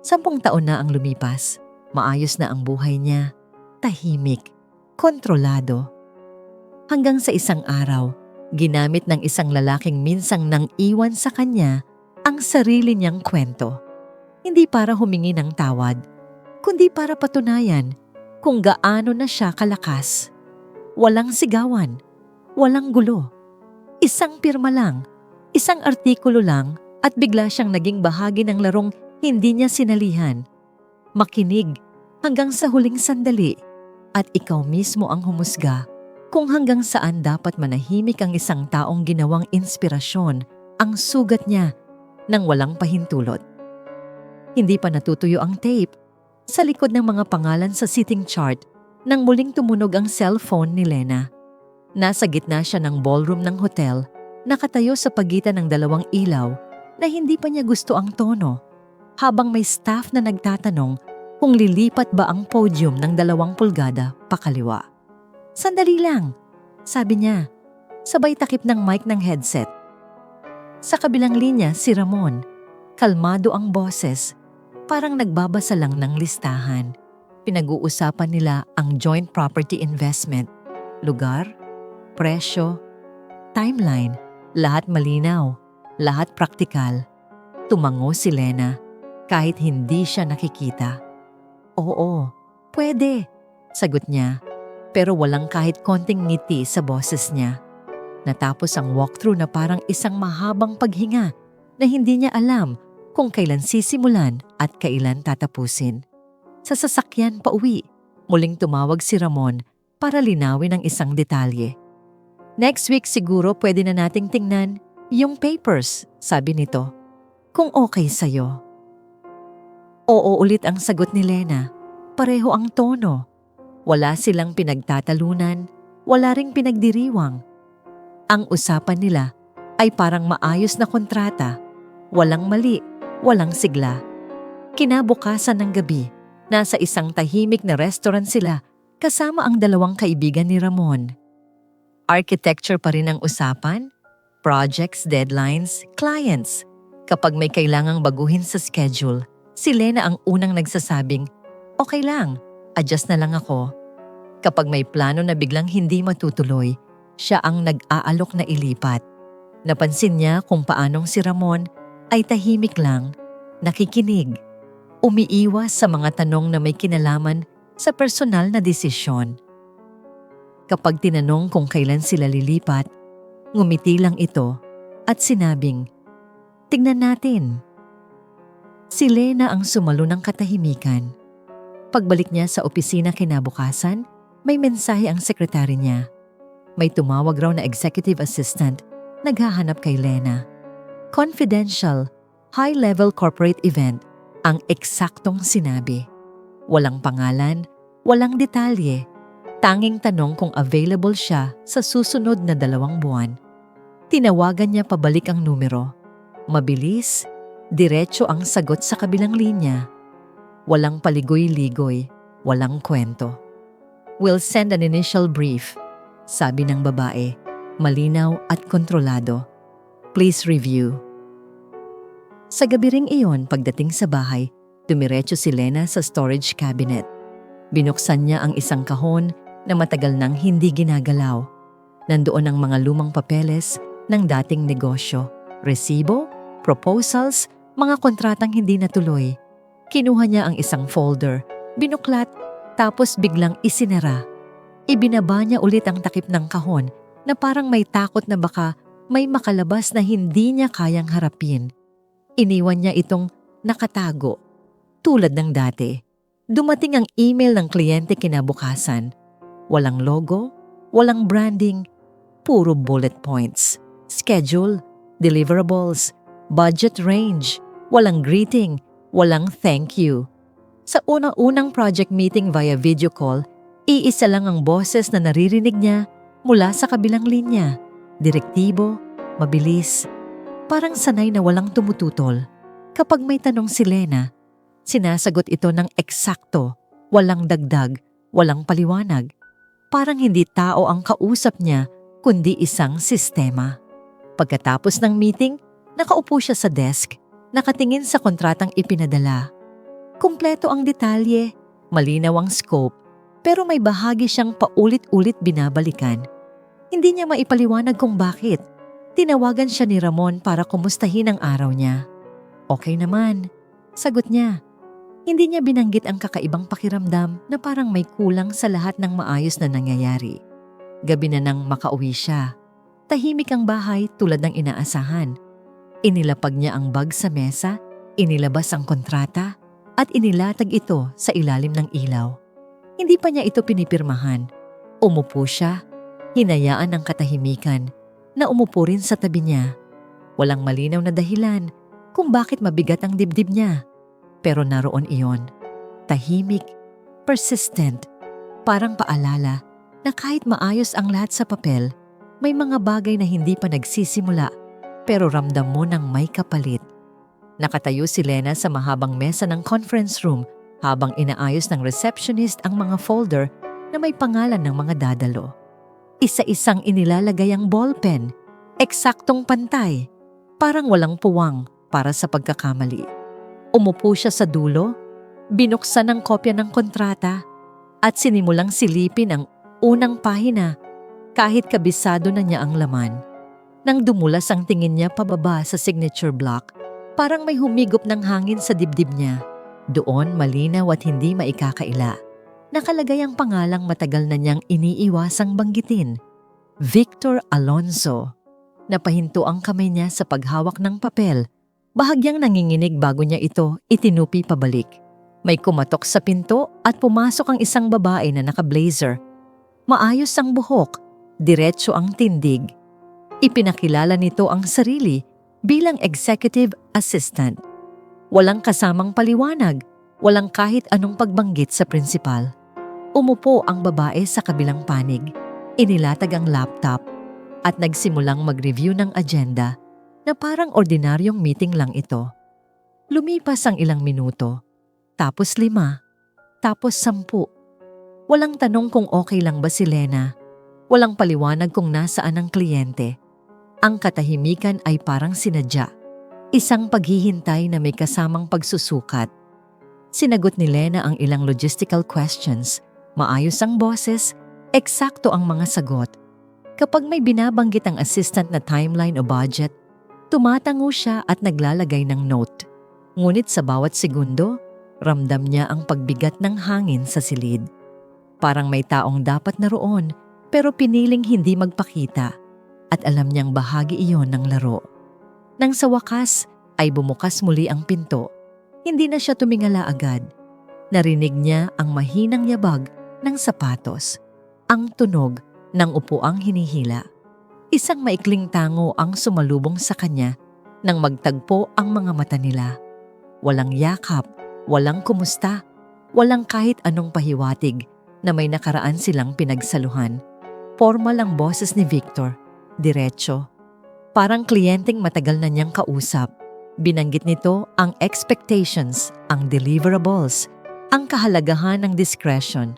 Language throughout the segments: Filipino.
10 taon na ang lumipas. Maayos na ang buhay niya. Tahimik, kontrolado. Hanggang sa isang araw, ginamit ng isang lalaking minsang nang iwan sa kanya ang sarili niyang kwento. Hindi para humingi ng tawad, kundi para patunayan kung gaano na siya kalakas. Walang sigawan, walang gulo. Isang pirma lang, isang artikulo lang at bigla siyang naging bahagi ng larong hindi niya sinalihan. Makinig hanggang sa huling sandali at ikaw mismo ang humusga kung hanggang saan dapat manahimik ang isang taong ginawang inspirasyon ang sugat niya nang walang pahintulot. Hindi pa natutuyo ang tape. Sa likod ng mga pangalan sa seating chart nang muling tumunog ang cellphone ni Lena. Nasa gitna siya ng ballroom ng hotel, nakatayo sa pagitan ng 2 ilaw na hindi pa niya gusto ang tono, habang may staff na nagtatanong kung lilipat ba ang podium ng 2 pulgada pakaliwa. Sandali lang, sabi niya, sabay takip ng mic ng headset. Sa kabilang linya si Ramon, kalmado ang boses, parang nagbabasa lang ng listahan. Pinag-uusapan nila ang joint property investment, lugar, presyo, timeline, lahat malinaw, lahat praktikal. Tumango si Lena kahit hindi siya nakikita. Oo, pwede, sagot niya, pero walang kahit konting ngiti sa boses niya. Natapos ang walkthrough na parang isang mahabang paghinga na hindi niya alam kung kailan sisimulan at kailan tatapusin. Sa sasakyan pauwi, muling tumawag si Ramon para linawin ang isang detalye. Next week siguro pwede na nating tingnan yung papers, sabi nito. Kung okay sa'yo. Oo ulit ang sagot ni Lena. Pareho ang tono. Wala silang pinagtatalunan, wala ring pinagdiriwang. Ang usapan nila ay parang maayos na kontrata. Walang mali, walang sigla. Kinabukasan ng gabi, nasa isang tahimik na restaurant sila kasama ang 2 kaibigan ni Ramon. Architecture pa rin ang usapan, projects, deadlines, clients. Kapag may kailangang baguhin sa schedule, si Lena ang unang nagsasabing, okay lang, adjust na lang ako. Kapag may plano na biglang hindi matutuloy, siya ang nag-aalok na ilipat. Napansin niya kung paanong si Ramon ay tahimik lang, nakikinig, umiiwas sa mga tanong na may kinalaman sa personal na desisyon. Kapag tinanong kung kailan sila lilipat, ngumiti lang ito at sinabing, tignan natin. Si Lena ang sumalo ng katahimikan. Pagbalik niya sa opisina kinabukasan, may mensahe ang sekretary niya. May tumawag raw na executive assistant, naghahanap kay Lena. Confidential, high-level corporate event, ang eksaktong sinabi. Walang pangalan, walang detalye, tanging tanong kung available siya sa susunod na 2 buwan. Tinawagan niya pabalik ang numero. Mabilis, diretso ang sagot sa kabilang linya. Walang paligoy-ligoy, walang kwento. We'll send an initial brief, sabi ng babae, malinaw at kontrolado. Please review. Sa gabi ring iyon, pagdating sa bahay, dumiretso si Lena sa storage cabinet. Binuksan niya ang isang kahon na matagal nang hindi ginagalaw. Nandoon ang mga lumang papeles ng dating negosyo, resibo, proposals, mga kontratang hindi natuloy. Kinuha niya ang isang folder, binuklat, tapos biglang isinara. Ibinaba niya ulit ang takip ng kahon na parang may takot na baka may makalabas na hindi niya kayang harapin. Iniwan niya itong nakatago. Tulad ng dati, dumating ang email ng kliyente kinabukasan. Walang logo, walang branding, puro bullet points, schedule, deliverables, budget range, walang greeting, walang thank you. Sa unang-unang project meeting via video call, iisa lang ang boses na naririnig niya mula sa kabilang linya. Direktibo, mabilis, parang sanay na walang tumututol. Kapag may tanong si Lena, sinasagot ito ng eksakto, walang dagdag, walang paliwanag. Parang hindi tao ang kausap niya, kundi isang sistema. Pagkatapos ng meeting, nakaupo siya sa desk, nakatingin sa kontratang ipinadala. Kumpleto ang detalye, malinaw ang scope, pero may bahagi siyang paulit-ulit binabalikan. Hindi niya maipaliwanag kung bakit. Tinawagan siya ni Ramon para kumustahin ang araw niya. Okay naman, sagot niya. Hindi niya binanggit ang kakaibang pakiramdam na parang may kulang sa lahat ng maayos na nangyayari. Gabi na nang makauwi siya. Tahimik ang bahay tulad ng inaasahan. Inilapag niya ang bag sa mesa, inilabas ang kontrata, at inilatag ito sa ilalim ng ilaw. Hindi pa niya ito pinipirmahan. Umupo siya, hinayaan ang katahimikan na umupo rin sa tabi niya. Walang malinaw na dahilan kung bakit mabigat ang dibdib niya. Pero naroon iyon. Tahimik, persistent, parang paalala na kahit maayos ang lahat sa papel, may mga bagay na hindi pa nagsisimula pero ramdam mo nang may kapalit. Nakatayo si Lena sa mahabang mesa ng conference room habang inaayos ng receptionist ang mga folder na may pangalan ng mga dadalo. Isa-isang inilalagay ang ballpen, eksaktong pantay, parang walang puwang para sa pagkakamali. Umupo siya sa dulo, binuksan ang kopya ng kontrata at sinimulang silipin ang unang pahina kahit kabisado na niya ang laman. Nang dumulas ang tingin niya pababa sa signature block, parang may humigop ng hangin sa dibdib niya. Doon malinaw at hindi maikakaila. Nakalagay ang pangalang matagal na niyang iniiwasang banggitin. Victor Alonzo. Napahinto ang kamay niya sa paghawak ng papel. Bahagyang nanginginig bago niya ito itinupi pabalik. May kumatok sa pinto at pumasok ang isang babae na naka-blazer. Maayos ang buhok, diretso ang tindig. Ipinakilala nito ang sarili bilang executive assistant. Walang kasamang paliwanag, walang kahit anong pagbanggit sa principal. Umupo ang babae sa kabilang panig, inilatag ang laptop at nagsimulang mag-review ng agenda na parang ordinaryong meeting lang ito. Lumipas ang ilang minuto, tapos 5, tapos 10. Walang tanong kung okay lang ba si Lena, walang paliwanag kung nasaan ang kliyente. Ang katahimikan ay parang sinadya. Isang paghihintay na may kasamang pagsusukat. Sinagot ni Lena ang ilang logistical questions. Maayos ang boses, eksakto ang mga sagot. Kapag may binabanggit ang assistant na timeline o budget, tumatango siya at naglalagay ng note. Ngunit sa bawat segundo, ramdam niya ang pagbigat ng hangin sa silid. Parang may taong dapat naroon pero piniling hindi magpakita. At alam niyang bahagi iyon ng laro. Nang sa wakas ay bumukas muli ang pinto, hindi na siya tumingala agad. Narinig niya ang mahinang yabag ng sapatos, ang tunog ng upuang hinihila. Isang maikling tango ang sumalubong sa kanya nang magtagpo ang mga mata nila. Walang yakap, walang kumusta, walang kahit anong pahiwatig na may nakaraan silang pinagsaluhan. Formal ang boses ni Victor. Diretso. Parang kliyenteng matagal na niyang kausap. Binanggit nito ang expectations, ang deliverables, ang kahalagahan ng discretion.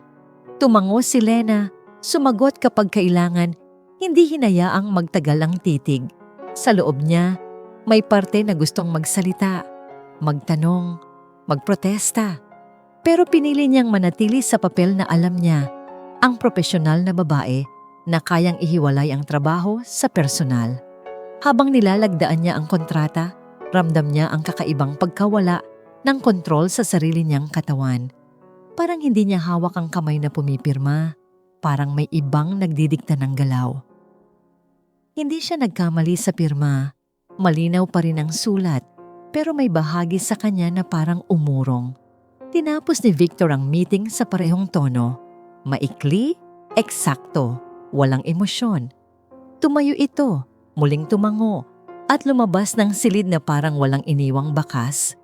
Tumango si Lena, sumagot kapag kailangan, hindi hinayaang magtagal ang titig. Sa loob niya, may parte na gustong magsalita, magtanong, magprotesta. Pero pinili niyang manatili sa papel na alam niya, ang propesyonal na babae na kayang ihiwalay ang trabaho sa personal. Habang nilalagdaan niya ang kontrata, ramdam niya ang kakaibang pagkawala ng kontrol sa sarili niyang katawan. Parang hindi niya hawak ang kamay na pumipirma, parang may ibang nagdidikta ng galaw. Hindi siya nagkamali sa pirma, malinaw pa rin ang sulat, pero may bahagi sa kanya na parang umurong. Tinapos ni Victor ang meeting sa parehong tono. Maikli, eksakto. Walang emosyon. Tumayo ito, muling tumango, at lumabas ng silid na parang walang iniwang bakas.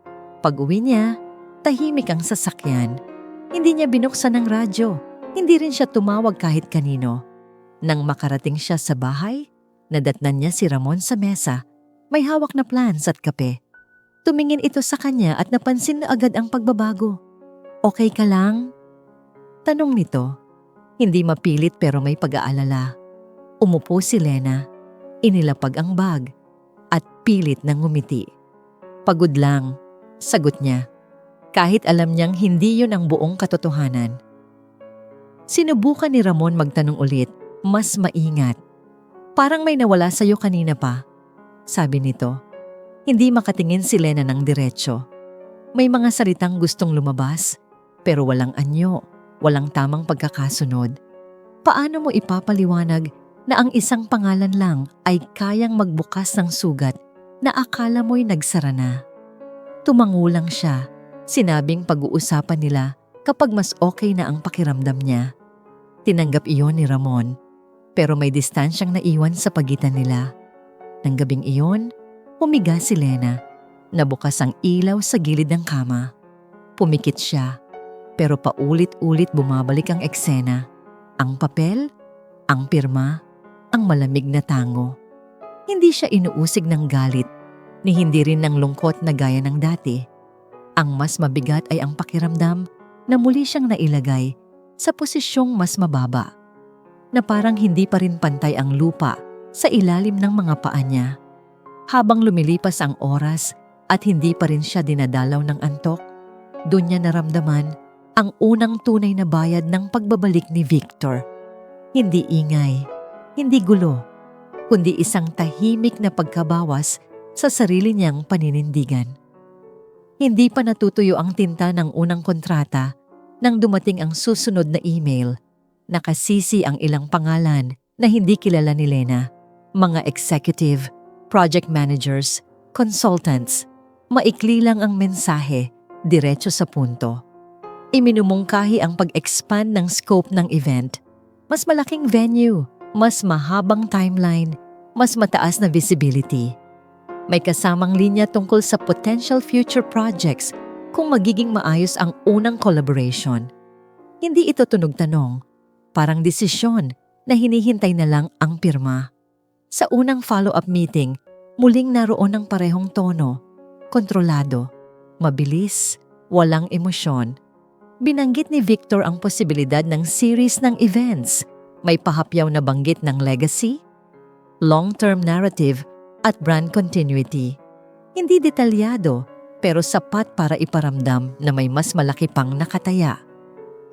Pag-uwi niya, tahimik ang sasakyan. Hindi niya binuksan ang radyo, hindi rin siya tumawag kahit kanino. Nang makarating siya sa bahay, nadatnan niya si Ramon sa mesa, may hawak na plans at kape. Tumingin ito sa kanya at napansin na agad ang pagbabago. Okay ka lang? Tanong nito. Hindi mapilit pero may pag-aalala. Umupo si Lena, inilapag ang bag, at pilit nang ngumiti. Pagod lang, sagot niya. kahit alam niyang hindi yun ang buong katotohanan. Sinubukan ni Ramon magtanong ulit, mas maingat. Parang may nawala sa'yo kanina pa, sabi nito. Hindi makatingin si Lena ng diretsyo. May mga salitang gustong lumabas, pero walang anyo, walang tamang pagkakasunod. Paano mo ipapaliwanag na ang isang pangalan lang ay kayang magbukas ng sugat na akala mo'y nagsara na? Tumangulang siya, sinabing pag-uusapan nila kapag mas okay na ang pakiramdam niya. Tinanggap iyon ni Ramon, pero may distansyang naiwan sa pagitan nila. Nang gabing iyon, humiga si Lena. Nabukas ang ilaw sa gilid ng kama. Pumikit siya, pero paulit-ulit bumabalik ang eksena. Ang papel, ang pirma, ang malamig na tango. Hindi siya inuusig ng galit, ni hindi rin ng lungkot na gaya ng dati. Ang mas mabigat ay ang pakiramdam na muli siyang nailagay sa posisyong mas mababa, na parang hindi pa rin pantay ang lupa sa ilalim ng mga paa niya. Habang lumilipas ang oras at hindi pa rin siya dinadalaw ng antok, doon niya naramdaman ang unang tunay na bayad ng pagbabalik ni Victor. Hindi ingay, hindi gulo, kundi isang tahimik na pagkabawas sa sarili niyang paninindigan. Hindi pa natutuyo ang tinta ng unang kontrata nang dumating ang susunod na email. Nakasisi ang ilang pangalan na hindi kilala ni Lena, mga executive, project managers, consultants. Maikli lang ang mensahe, diretso sa punto. Iminumungkahi ang pag-expand ng scope ng event. Mas malaking venue, mas mahabang timeline, mas mataas na visibility. May kasamang linya tungkol sa potential future projects kung magiging maayos ang unang collaboration. Hindi ito tunog tanong, parang desisyon na hinihintay na lang ang pirma. Sa unang follow-up meeting, muling naroon ang parehong tono, kontrolado, mabilis, walang emosyon. Binanggit ni Victor ang posibilidad ng series ng events. May pahapyaw na banggit ng legacy, long-term narrative at brand continuity. Hindi detalyado, pero sapat para iparamdam na may mas malaki pang nakataya.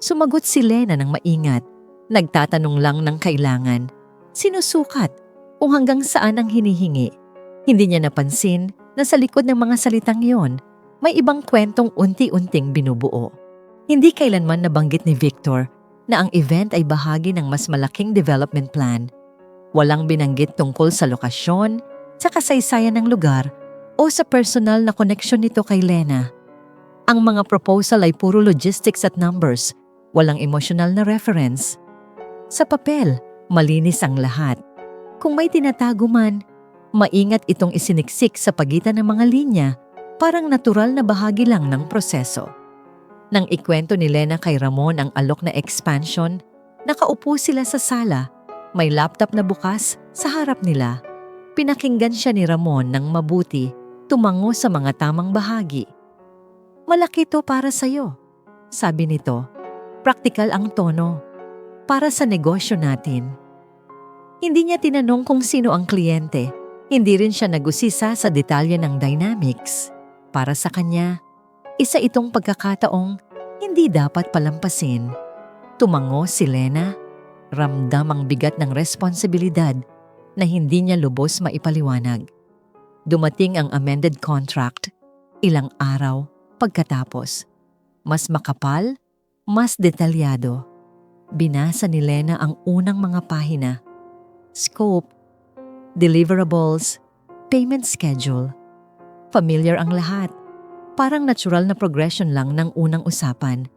Sumagot si Lena ng maingat, nagtatanong lang ng kailangan, sinusukat kung hanggang saan ang hinihingi. Hindi niya napansin na sa likod ng mga salitang yon, may ibang kwentong unti-unting binubuo. Hindi kailanman nabanggit ni Victor na ang event ay bahagi ng mas malaking development plan. Walang binanggit tungkol sa lokasyon, sa kasaysayan ng lugar, o sa personal na koneksyon nito kay Lena. Ang mga proposal ay puro logistics at numbers, walang emotional na reference. Sa papel, malinis ang lahat. Kung may tinatago man, maingat itong isiniksik sa pagitan ng mga linya, parang natural na bahagi lang ng proseso. Nang ikwento ni Lena kay Ramon ang alok na expansion, nakaupo sila sa sala, may laptop na bukas sa harap nila. Pinakinggan siya ni Ramon ng mabuti, tumango sa mga tamang bahagi. Malaki to para sa'yo, sabi nito. Praktikal ang tono. Para sa negosyo natin. Hindi niya tinanong kung sino ang kliyente. Hindi rin siya nagusisa sa detalye ng dynamics. Para sa kanya, isa itong pagkakataong hindi dapat palampasin. Tumango si Lena. Ramdam ang bigat ng responsibilidad na hindi niya lubos maipaliwanag. Dumating ang amended contract, ilang araw pagkatapos. Mas makapal, mas detalyado. Binasa ni Lena ang unang mga pahina. Scope, deliverables, payment schedule. Familiar ang lahat. Parang natural na progression lang ng unang usapan.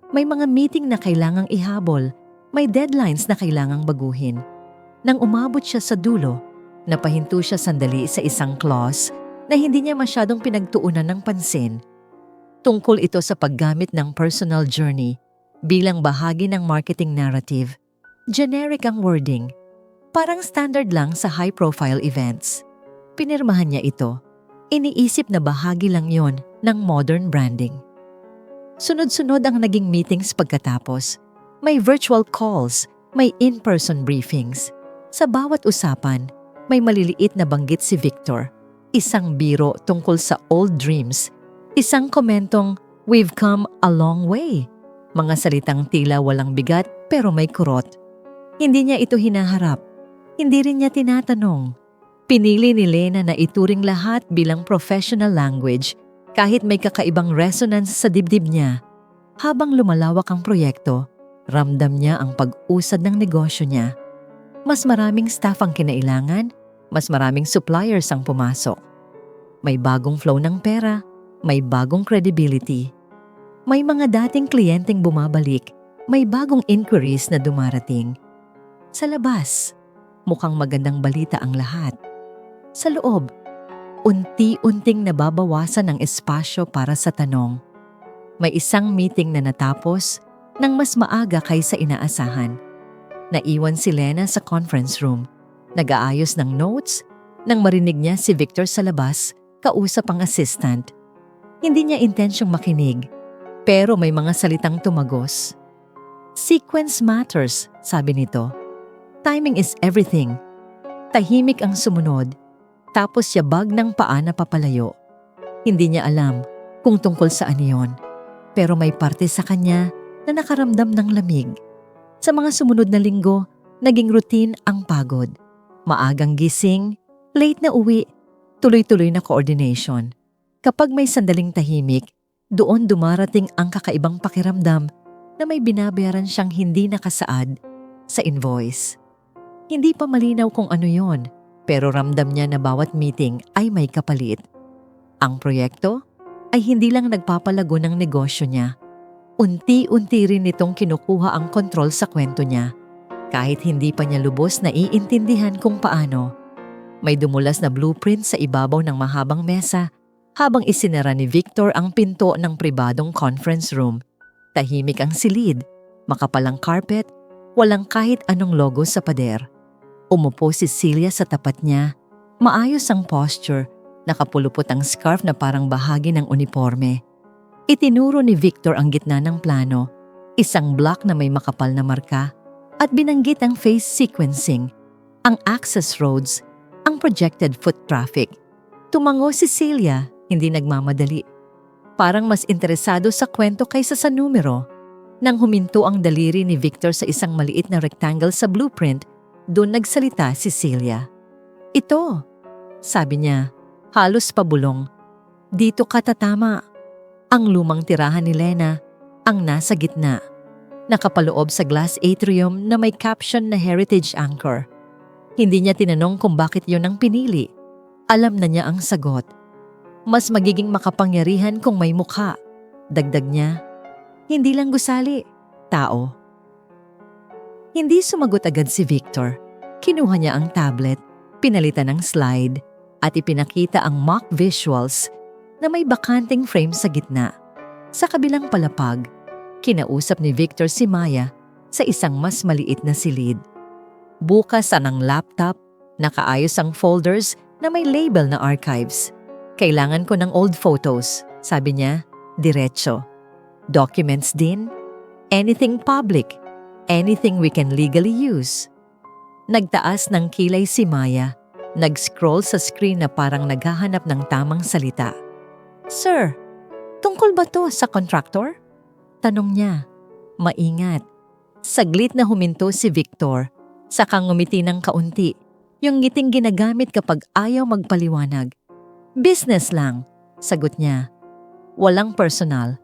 May mga meeting na kailangang ihabol, may deadlines na kailangang baguhin. Nang umabot siya sa dulo, napahinto siya sandali sa isang clause na hindi niya masyadong pinagtuunan ng pansin. Tungkol ito sa paggamit ng personal journey bilang bahagi ng marketing narrative. Generic ang wording, parang standard lang sa high-profile events. Pinirmahan niya ito. Iniisip na bahagi lang yon ng modern branding. Sunod-sunod ang naging meetings pagkatapos. May virtual calls, may in-person briefings. Sa bawat usapan, may maliliit na banggit si Victor. Isang biro tungkol sa old dreams. Isang komentong We've come a long way. Mga salitang tila walang bigat pero may kurot. Hindi niya ito hinaharap. Hindi rin niya tinatanong. Pinili ni Lena na ituring lahat bilang professional language kahit may kakaibang resonance sa dibdib niya. Habang lumalawak ang proyekto, ramdam niya ang pag-usad ng negosyo niya. Mas maraming staff ang kinailangan, mas maraming suppliers ang pumasok. May bagong flow ng pera, may bagong credibility. May mga dating kliyenteng bumabalik, may bagong inquiries na dumarating. Sa labas, mukhang magandang balita ang lahat. Sa loob, unti-unting nababawasan ang espasyo para sa tanong. May isang meeting na natapos nang mas maaga kaysa inaasahan. Naiwan si Lena sa conference room, nag-aayos ng notes, nang marinig niya si Victor sa labas, kausap ang assistant. Hindi niya intensyong makinig, pero may mga salitang tumagos. Sequence matters, sabi nito. Timing is everything. Tahimik ang sumunod, tapos yabag ng paa na papalayo. Hindi niya alam kung tungkol saan iyon, pero may parte sa kanya na nakaramdam ng lamig. Sa mga sumunod na linggo, naging routine ang pagod. Maagang gising, late na uwi, tuloy-tuloy na coordination. Kapag may sandaling tahimik, doon dumarating ang kakaibang pakiramdam na may binabayaran siyang hindi nakasaad sa invoice. Hindi pa malinaw kung ano yon, pero ramdam niya na bawat meeting ay may kapalit. Ang proyekto ay hindi lang nagpapalago ng negosyo niya. Unti-unti rin nitong kinukuha ang kontrol sa kwento niya. Kahit hindi pa niya lubos na iintindihan kung paano. May dumulas na blueprint sa ibabaw ng mahabang mesa habang isinara ni Victor ang pinto ng pribadong conference room. Tahimik ang silid, makapalang carpet, walang kahit anong logo sa pader. Umupo si Celia sa tapat niya. Maayos ang posture, nakapulupot ang scarf na parang bahagi ng uniforme. Itinuro ni Victor ang gitna ng plano, isang block na may makapal na marka, at binanggit ang phase sequencing, ang access roads, ang projected foot traffic. Tumango si Celia, hindi nagmamadali. Parang mas interesado sa kwento kaysa sa numero. Nang huminto ang daliri ni Victor sa isang maliit na rectangle sa blueprint, doon nagsalita si Celia. Ito, sabi niya, halos pabulong. Dito ka tatama. Ang lumang tirahan ni Lena, ang nasa gitna. Nakapaloob sa glass atrium na may caption na Heritage Anchor. Hindi niya tinanong kung bakit yon ang pinili. Alam na niya ang sagot. Mas magiging makapangyarihan kung may mukha. Dagdag niya, hindi lang gusali, tao. Hindi sumagot agad si Victor. Kinuha niya ang tablet, pinalitan ng slide, at ipinakita ang mock visuals na may bakanting frame sa gitna. Sa kabilang palapag, kinausap ni Victor si Maya sa isang mas maliit na silid. Bukas ang laptop, nakaayos ang folders na may label na archives. Kailangan ko ng old photos, sabi niya, diretso. Documents din, anything public, anything we can legally use. Nagtaas ng kilay si Maya, nag-scroll sa screen na parang naghahanap ng tamang salita. Sir, tungkol ba to sa contractor? Tanong niya, maingat. Saglit na huminto si Victor, saka ngumiti ng kaunti, yung ngiting ginagamit kapag ayaw magpaliwanag. Business lang, sagot niya. Walang personal.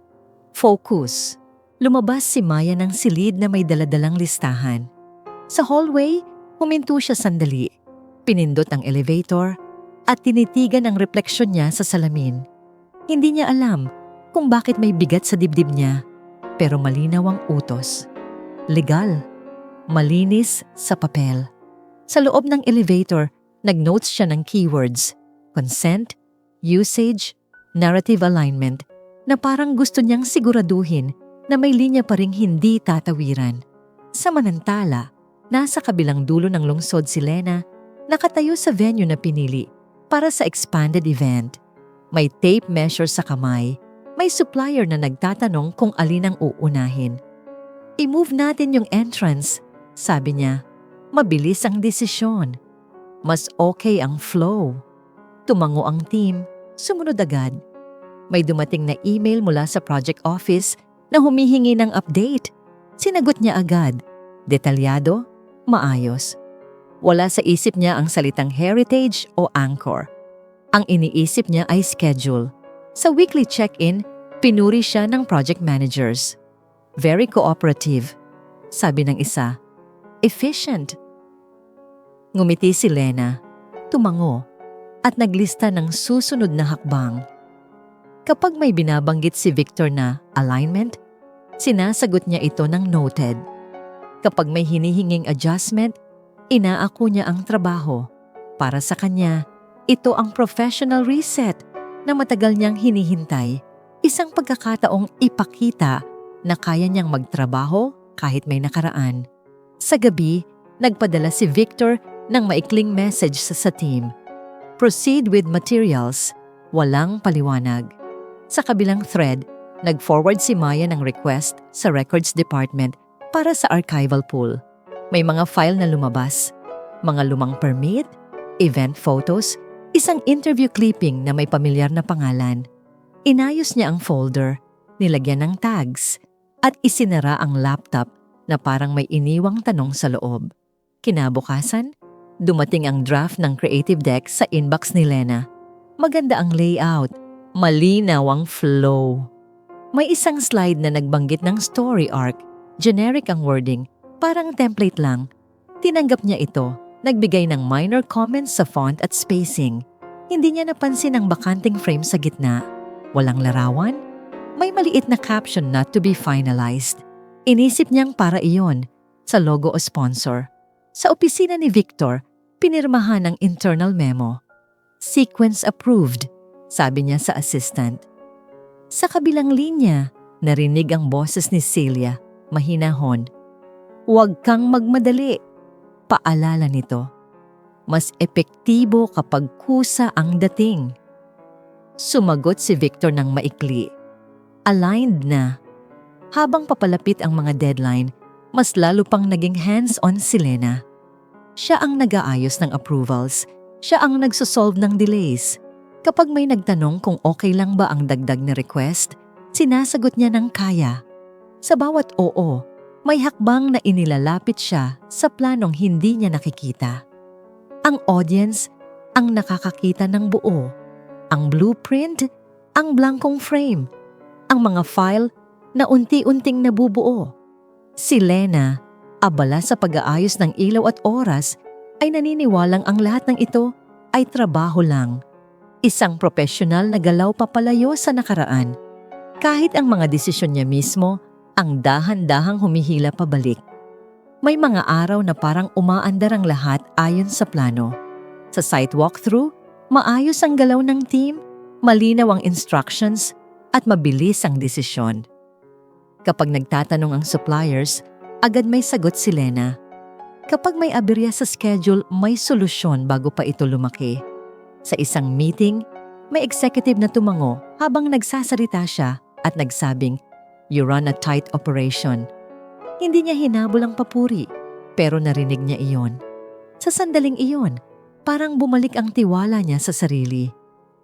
Focus. Lumabas si Maya ng silid na may daladalang listahan. Sa hallway, huminto siya sandali. Pinindot ang elevator at tinitigan ang refleksyon niya sa salamin. Hindi niya alam kung bakit may bigat sa dibdib niya, pero malinaw ang utos. Legal. Malinis sa papel. Sa loob ng elevator, nag-notes siya ng keywords. Consent, usage, narrative alignment, na parang gusto niyang siguraduhin na may linya pa ring hindi tatawiran. Samantala, nasa kabilang dulo ng lungsod si Lena, nakatayo sa venue na pinili para sa expanded event. May tape measure sa kamay, may supplier na nagtatanong kung alin ang uunahin. I-move natin yung entrance, sabi niya. Mabilis ang desisyon. Mas okay ang flow. Tumango ang team, sumunod agad. May dumating na email mula sa project office na humihingi ng update. Sinagot niya agad. Detalyado, maayos. Wala sa isip niya ang salitang heritage o anchor. Ang iniisip niya ay schedule. Sa weekly check-in, pinuri siya ng project managers. Very cooperative, sabi ng isa. Efficient. Ngumiti si Lena, tumango, at naglista ng susunod na hakbang. Kapag may binabanggit si Victor na alignment, sinasagot niya ito ng noted. Kapag may hinihinging adjustment, inaako niya ang trabaho. Para sa kanya, ito ang professional reset na matagal niyang hinihintay. Isang pagkakataong ipakita na kaya niyang magtrabaho kahit may nakaraan. Sa gabi, nagpadala si Victor ng maikling message sa team. Proceed with materials, walang paliwanag. Sa kabilang thread, nag-forward si Maya ng request sa records department para sa archival pool. May mga file na lumabas, mga lumang permit, event photos, isang interview clipping na may pamilyar na pangalan. Inayos niya ang folder, nilagyan ng tags, at isinara ang laptop na parang may iniwang tanong sa loob. Kinabukasan, dumating ang draft ng creative deck sa inbox ni Lena. Maganda ang layout, malinaw ang flow. May isang slide na nagbanggit ng story arc, generic ang wording, parang template lang. Tinanggap niya ito, nagbigay ng minor comments sa font at spacing. Hindi niya napansin ang bakanting frame sa gitna. Walang larawan, may maliit na caption not to be finalized. Inisip niyang para iyon sa logo o sponsor. Sa opisina ni Victor, pinirmahan ang internal memo. Sequence approved, sabi niya sa assistant. Sa kabilang linya, narinig ang boses ni Celia, mahinahon. Huwag kang magmadali. Paalala nito. Mas epektibo kapag kusa ang dating. Sumagot si Victor ng maikli. Aligned na. Habang papalapit ang mga deadline, mas lalo pang naging hands-on si Lena. Siya ang nag-aayos ng approvals. Siya ang nagsosolve ng delays. Kapag may nagtanong kung okay lang ba ang dagdag na request, sinasagot niya ng kaya. Sa bawat oo, may hakbang na inilalapit siya sa planong hindi niya nakikita. Ang audience ang nakakakita ng buo. Ang blueprint, ang blankong frame, ang mga file na unti-unting nabubuo. Si Lena, abala sa pag-aayos ng ilaw at oras, ay naniniwalang ang lahat ng ito ay trabaho lang. Isang profesional na galaw papalayo sa nakaraan. Kahit ang mga desisyon niya mismo, ang dahan-dahang humihila pabalik. May mga araw na parang umaandar ang lahat ayon sa plano. Sa site walkthrough, maayos ang galaw ng team, malinaw ang instructions, at mabilis ang desisyon. Kapag nagtatanong ang suppliers, agad may sagot si Lena. Kapag may aberya sa schedule, may solusyon bago pa ito lumaki. Sa isang meeting, may executive na tumango habang nagsasalita siya at nagsabing, "You run a tight operation." Hindi niya hinabol ang papuri, pero narinig niya iyon. Sa sandaling iyon, parang bumalik ang tiwala niya sa sarili.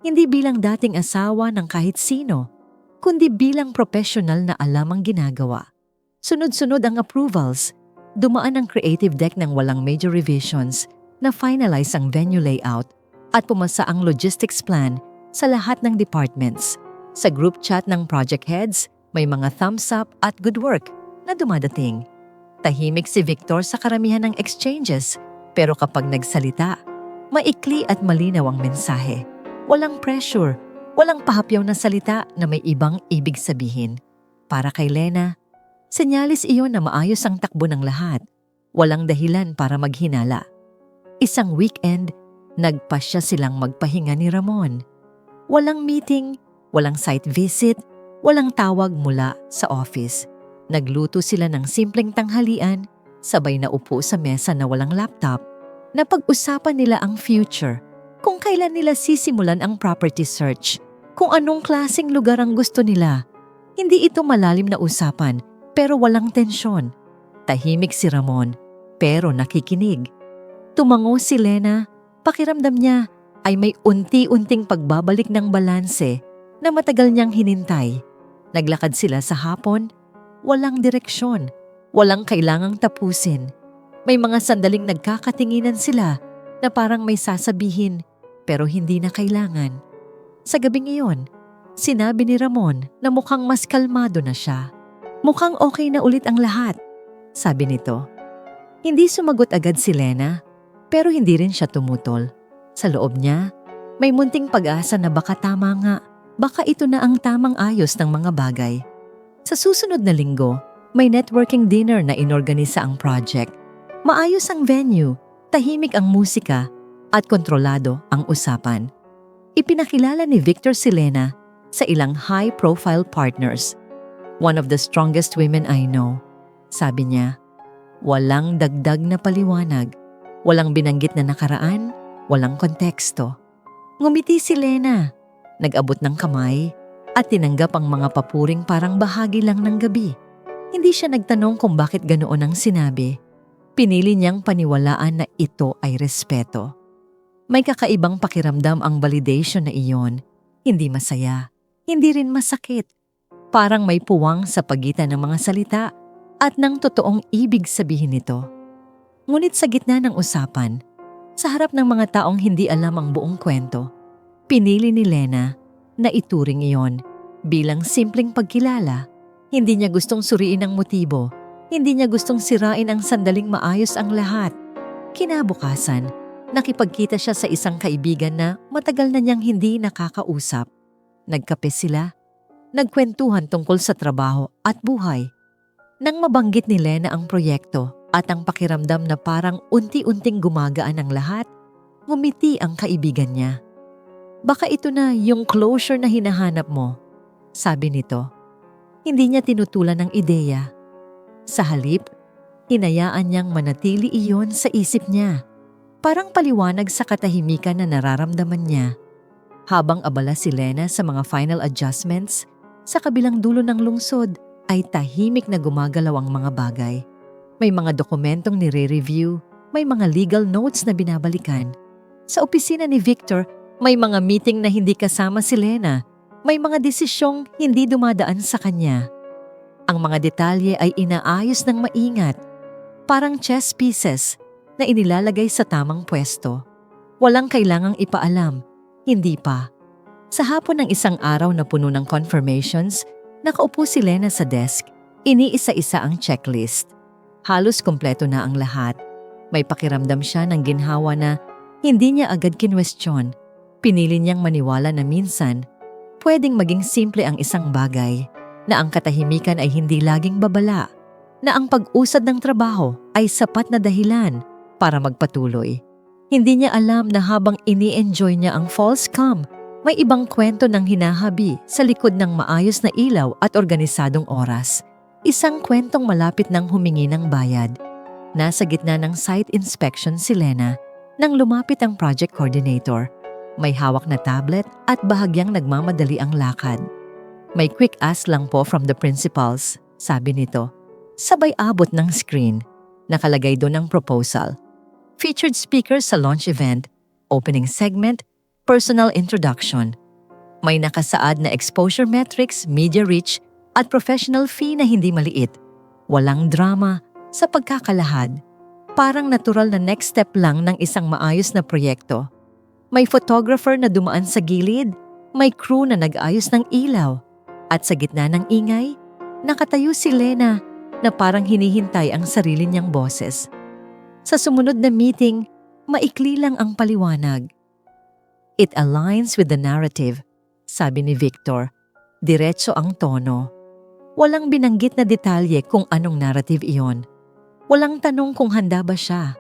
Hindi bilang dating asawa ng kahit sino, kundi bilang professional na alam ang ginagawa. Sunod-sunod ang approvals, dumaan ang creative deck ng walang major revisions, na finalize ang venue layout, at pumasa ang logistics plan sa lahat ng departments. Sa group chat ng project heads, may mga thumbs up at good work na dumadating. Tahimik si Victor sa karamihan ng exchanges, pero kapag nagsalita, maikli at malinaw ang mensahe. Walang pressure, walang pahapyaw na salita na may ibang ibig sabihin. Para kay Lena, senyalis iyon na maayos ang takbo ng lahat. Walang dahilan para maghinala. Isang weekend, nagpasya silang magpahinga ni Ramon. Walang meeting, walang site visit, walang tawag mula sa office. Nagluto sila ng simpleng tanghalian, sabay na upo sa mesa na walang laptop. Napag-usapan nila ang future, kung kailan nila sisimulan ang property search, kung anong klaseng lugar ang gusto nila. Hindi ito malalim na usapan, pero walang tensyon. Tahimik si Ramon, pero nakikinig. Tumango si Lena. Pakiramdam niya ay may unti-unting pagbabalik ng balanse, na matagal niyang hinintay. Naglakad sila sa hapon, walang direksyon, walang kailangang tapusin. May mga sandaling nagkakatinginan sila na parang may sasabihin pero hindi na kailangan. Sa gabing iyon, sinabi ni Ramon na mukhang mas kalmado na siya. Mukhang okay na ulit ang lahat, sabi nito. Hindi sumagot agad si Lena, pero hindi rin siya tumutol. Sa loob niya, may munting pag-asa na baka tama nga, baka ito na ang tamang ayos ng mga bagay. Sa susunod na linggo, may networking dinner na inorganisa ang project. Maayos ang venue, tahimik ang musika, at kontrolado ang usapan. Ipinakilala ni Victor si Lena sa ilang high-profile partners. One of the strongest women I know, sabi niya. Walang dagdag na paliwanag, walang binanggit na nakaraan, walang konteksto. Ngumiti si Lena, nag-abot ng kamay, at tinanggap ang mga papuring parang bahagi lang ng gabi. Hindi siya nagtanong kung bakit ganoon ang sinabi. Pinili niyang paniwalaan na ito ay respeto. May kakaibang pakiramdam ang validation na iyon. Hindi masaya, hindi rin masakit. Parang may puwang sa pagitan ng mga salita at ng totoong ibig sabihin nito. Ngunit sa gitna ng usapan, sa harap ng mga taong hindi alam ang buong kwento, pinili ni Lena na ituring iyon bilang simpleng pagkilala. Hindi niya gustong suriin ang motibo, hindi niya gustong sirain ang sandaling maayos ang lahat. Kinabukasan, nakipagkita siya sa isang kaibigan na matagal na niyang hindi nakakausap. Nagkape sila, nagkwentuhan tungkol sa trabaho at buhay. Nang mabanggit ni Lena ang proyekto at ang pakiramdam na parang unti-unting gumagaan ang lahat, ngumiti ang kaibigan niya. Baka ito na yung closure na hinahanap mo, sabi nito. Hindi niya tinutulan ng ideya. Sa halip, hinayaan niyang manatili iyon sa isip niya. Parang paliwanag sa katahimikan na nararamdaman niya. Habang abala si Lena sa mga final adjustments, sa kabilang dulo ng lungsod ay tahimik na gumagalaw ang mga bagay. May mga dokumentong nire-review, may mga legal notes na binabalikan. Sa opisina ni Victor, may mga meeting na hindi kasama si Lena. May mga desisyong hindi dumadaan sa kanya. Ang mga detalye ay inaayos ng maingat, parang chess pieces na inilalagay sa tamang pwesto. Walang kailangang ipaalam, hindi pa. Sa hapon ng isang araw na puno ng confirmations, nakaupo si Lena sa desk, iniisa-isa ang checklist. Halos kumpleto na ang lahat. May pakiramdam siya ng ginhawa na hindi niya agad kinwestiyon. Pinili niyang maniwala na minsan, pwedeng maging simple ang isang bagay, na ang katahimikan ay hindi laging babala, na ang pag-usad ng trabaho ay sapat na dahilan para magpatuloy. Hindi niya alam na habang ini-enjoy niya ang false calm, may ibang kwento ng hinahabi sa likod ng maayos na ilaw at organisadong oras. Isang kwentong malapit ng humingi ng bayad. Nasa gitna ng site inspection si Lena nang lumapit ang project coordinator. May hawak na tablet at bahagyang nagmamadali ang lakad. May quick ask lang po from the principals, sabi nito. Sabay abot ng screen. Nakalagay doon ang proposal. Featured speakers sa launch event, opening segment, personal introduction. May nakasaad na exposure metrics, media reach, at professional fee na hindi maliit. Walang drama sa pagkakalahad. Parang natural na next step lang ng isang maayos na proyekto. May photographer na dumaan sa gilid, may crew na nag-ayos ng ilaw, at sa gitna ng ingay, nakatayo si Lena na parang hinihintay ang sarili niyang boses. Sa sumunod na meeting, maikli lang ang paliwanag. It aligns with the narrative, sabi ni Victor. Diretso ang tono. Walang binanggit na detalye kung anong narrative iyon. Walang tanong kung handa ba siya.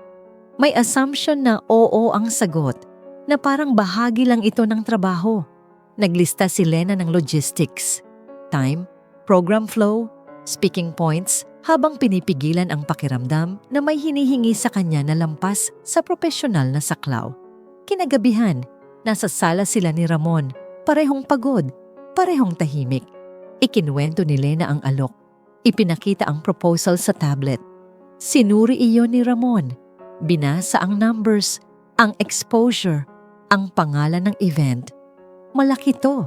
May assumption na oo ang sagot, na parang bahagi lang ito ng trabaho. Naglista si Lena ng logistics, time, program flow, speaking points, habang pinipigilan ang pakiramdam na may hinihingi sa kanya na lampas sa profesional na saklaw. Kinagabihan, nasa sala sila ni Ramon, parehong pagod, parehong tahimik. Ikinuwento ni Lena ang alok. Ipinakita ang proposal sa tablet. Sinuri iyon ni Ramon. Binasa ang numbers, ang exposure, ang pangalan ng event. Malaki to.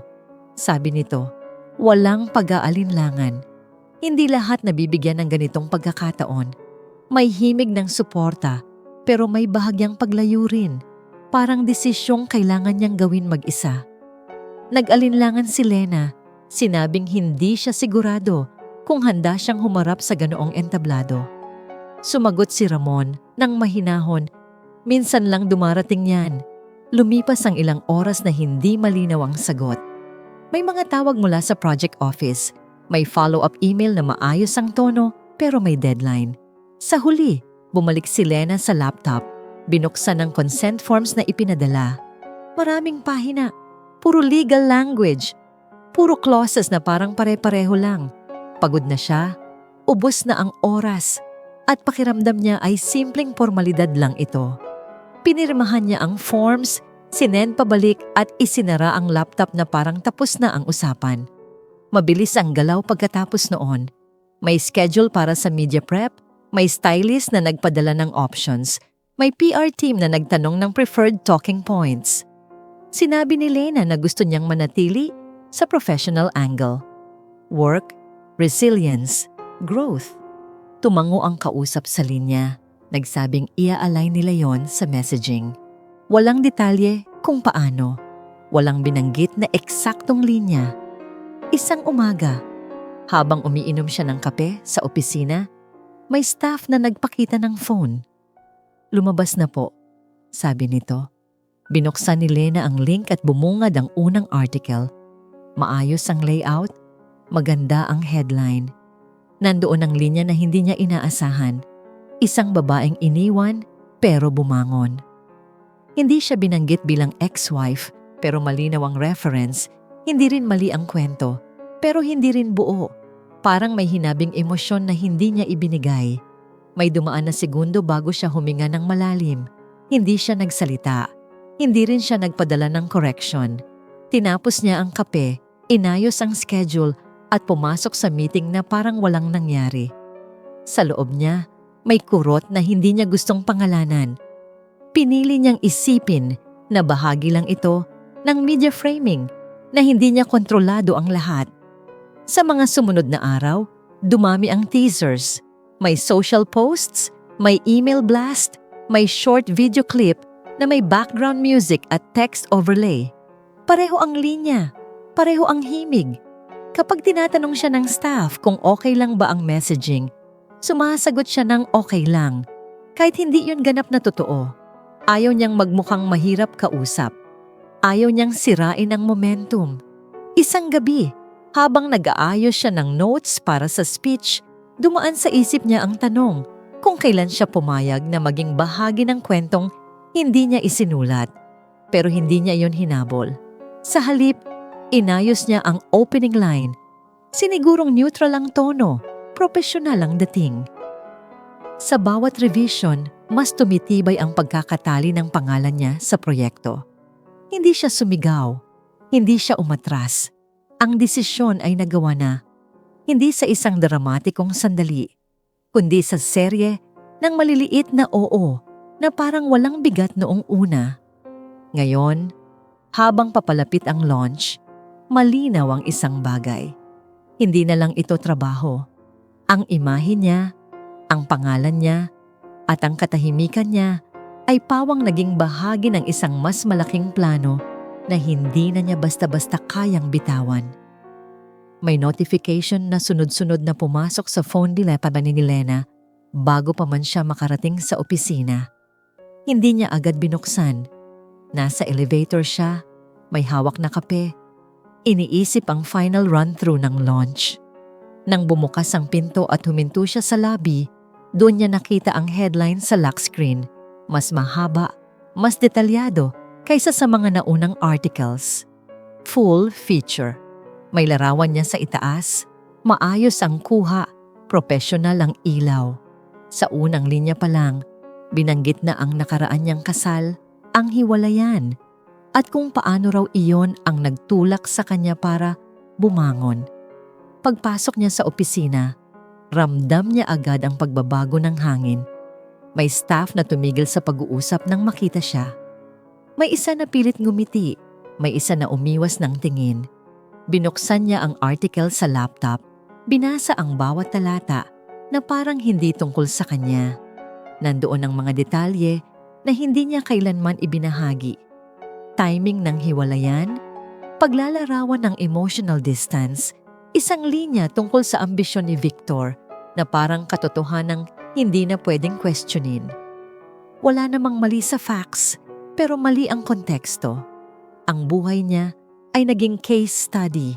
Sabi nito, walang pag-aalinlangan. Hindi lahat nabibigyan ng ganitong pagkakataon. May himig ng suporta, pero may bahagyang paglayo rin. Parang desisyong kailangan niyang gawin mag-isa. Nag-alinlangan si Lena. Sinabing hindi siya sigurado kung handa siyang humarap sa ganoong entablado. Sumagot si Ramon nang mahinahon, minsan lang dumarating yan. Lumipas ang ilang oras na hindi malinaw ang sagot. May mga tawag mula sa project office. May follow-up email na maayos ang tono pero may deadline. Sa huli, bumalik si Lena sa laptop. Binuksan ang consent forms na ipinadala. Maraming pahina. Puro legal language. Puro clauses na parang pare-pareho lang. Pagod na siya. Ubos na ang oras. At pakiramdam niya ay simpleng formalidad lang ito. Pinirmahan niya ang forms, sinend pabalik at isinara ang laptop na parang tapos na ang usapan. Mabilis ang galaw pagkatapos noon. May schedule para sa media prep, may stylist na nagpadala ng options, may PR team na nagtanong ng preferred talking points. Sinabi ni Lena na gusto niyang manatili sa professional angle. Work, resilience, growth. Tumango ang kausap sa linya. Nagsabing ia-align nila yon sa messaging. Walang detalye kung paano. Walang binanggit na eksaktong linya. Isang umaga, habang umiinom siya ng kape sa opisina, may staff na nagpakita ng phone. Lumabas na po, sabi nito. Binuksan ni Lena ang link at bumungad ang unang article. Maayos ang layout, maganda ang headline. Nandoon ang linya na hindi niya inaasahan. Isang babaeng iniwan pero bumangon. Hindi siya binanggit bilang ex-wife pero malinaw ang reference. Hindi rin mali ang kwento, pero hindi rin buo. Parang may hinabing emosyon na hindi niya ibinigay. May dumaan na segundo bago siya huminga ng malalim. Hindi siya nagsalita. Hindi rin siya nagpadala ng correction. Tinapos niya ang kape, inayos ang schedule at pumasok sa meeting na parang walang nangyari. Sa loob niya, may kurot na hindi niya gustong pangalanan. Pinili niyang isipin na bahagi lang ito ng media framing na hindi niya kontrolado ang lahat. Sa mga sumunod na araw, dumami ang teasers. May social posts, may email blast, may short video clip na may background music at text overlay. Pareho ang linya, pareho ang himig. Kapag tinatanong siya ng staff kung okay lang ba ang messaging, sumasagot siya ng okay lang. Kahit hindi yun ganap na totoo. Ayaw niyang magmukhang mahirap kausap. Ayaw niyang sirain ang momentum. Isang gabi, habang nag-aayos siya ng notes para sa speech, dumaan sa isip niya ang tanong kung kailan siya pumayag na maging bahagi ng kwentong hindi niya isinulat. Pero hindi niya yon hinabol. Sa halip, inayos niya ang opening line. Sinigurong neutral ang tono, profesional ang dating. Sa bawat revision, mas tumitibay ang pagkakatali ng pangalan niya sa proyekto. Hindi siya sumigaw, hindi siya umatras. Ang desisyon ay nagawa na, hindi sa isang dramatikong sandali, kundi sa serye ng maliliit na oo na parang walang bigat noong una. Ngayon, habang papalapit ang launch, malinaw ang isang bagay. Hindi na lang ito trabaho. Ang imahe niya, ang pangalan niya, at ang katahimikan niya ay pawang naging bahagi ng isang mas malaking plano na hindi na niya basta-basta kayang bitawan. May notification na sunod-sunod na pumasok sa phone nila ni Lena bago pa man siya makarating sa opisina. Hindi niya agad binuksan. Nasa elevator siya, may hawak na kape. Iniisip ang final run-through ng launch. Nang bumukas ang pinto at huminto siya sa lobby, doon niya nakita ang headline sa lock screen. Mas mahaba, mas detalyado kaysa sa mga naunang articles. Full feature. May larawan niya sa itaas, maayos ang kuha, professional ang ilaw. Sa unang linya pa lang, binanggit na ang nakaraan niyang kasal, ang hiwalayan, at kung paano raw iyon ang nagtulak sa kanya para bumangon. Pagpasok niya sa opisina, ramdam niya agad ang pagbabago ng hangin. May staff na tumigil sa pag-uusap nang makita siya. May isa na pilit ngumiti, may isa na umiwas ng tingin. Binuksan niya ang article sa laptop, binasa ang bawat talata na parang hindi tungkol sa kanya. Nandoon ang mga detalye na hindi niya kailanman ibinahagi. Timing ng hiwalayan, paglalarawan ng emotional distance, isang linya tungkol sa ambisyon ni Victor na parang katotohanang hindi na pwedeng questionin. Wala namang mali sa facts, pero mali ang konteksto. Ang buhay niya ay naging case study.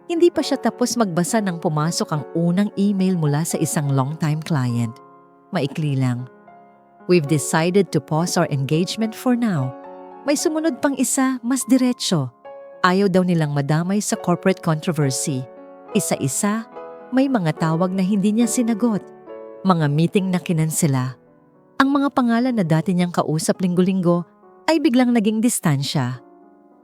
Hindi pa siya tapos magbasa nang pumasok ang unang email mula sa isang long-time client. Maikli lang. "We've decided to pause our engagement for now." May sumunod pang isa, mas diretsyo. Ayaw daw nilang madamay sa corporate controversy. Isa-isa, may mga tawag na hindi niya sinagot. Mga meeting na kinansela. Ang mga pangalan na dati niyang kausap linggo-linggo ay biglang naging distansya.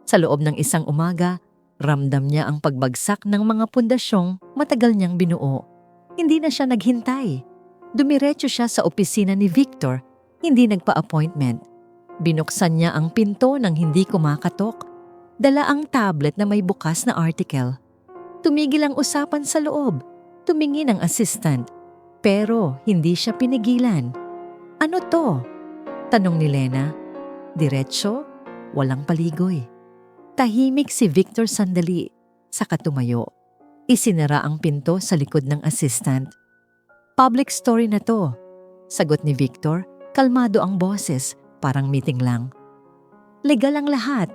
Sa loob ng isang umaga, ramdam niya ang pagbagsak ng mga pundasyong matagal niyang binuo. Hindi na siya naghintay. Dumiretso siya sa opisina ni Victor, hindi nagpa-appointment. Binuksan niya ang pinto nang hindi kumakatok. Dala ang tablet na may bukas na article. Tumigil ang usapan sa loob. Tumingin ang assistant. Pero hindi siya pinigilan. "Ano to?" tanong ni Lena. Diretso, walang paligoy. Tahimik si Victor sandali, saka tumayo. Isinara ang pinto sa likod ng assistant. "Public story na to," sagot ni Victor. Kalmado ang boses, parang meeting lang. "Legal ang lahat."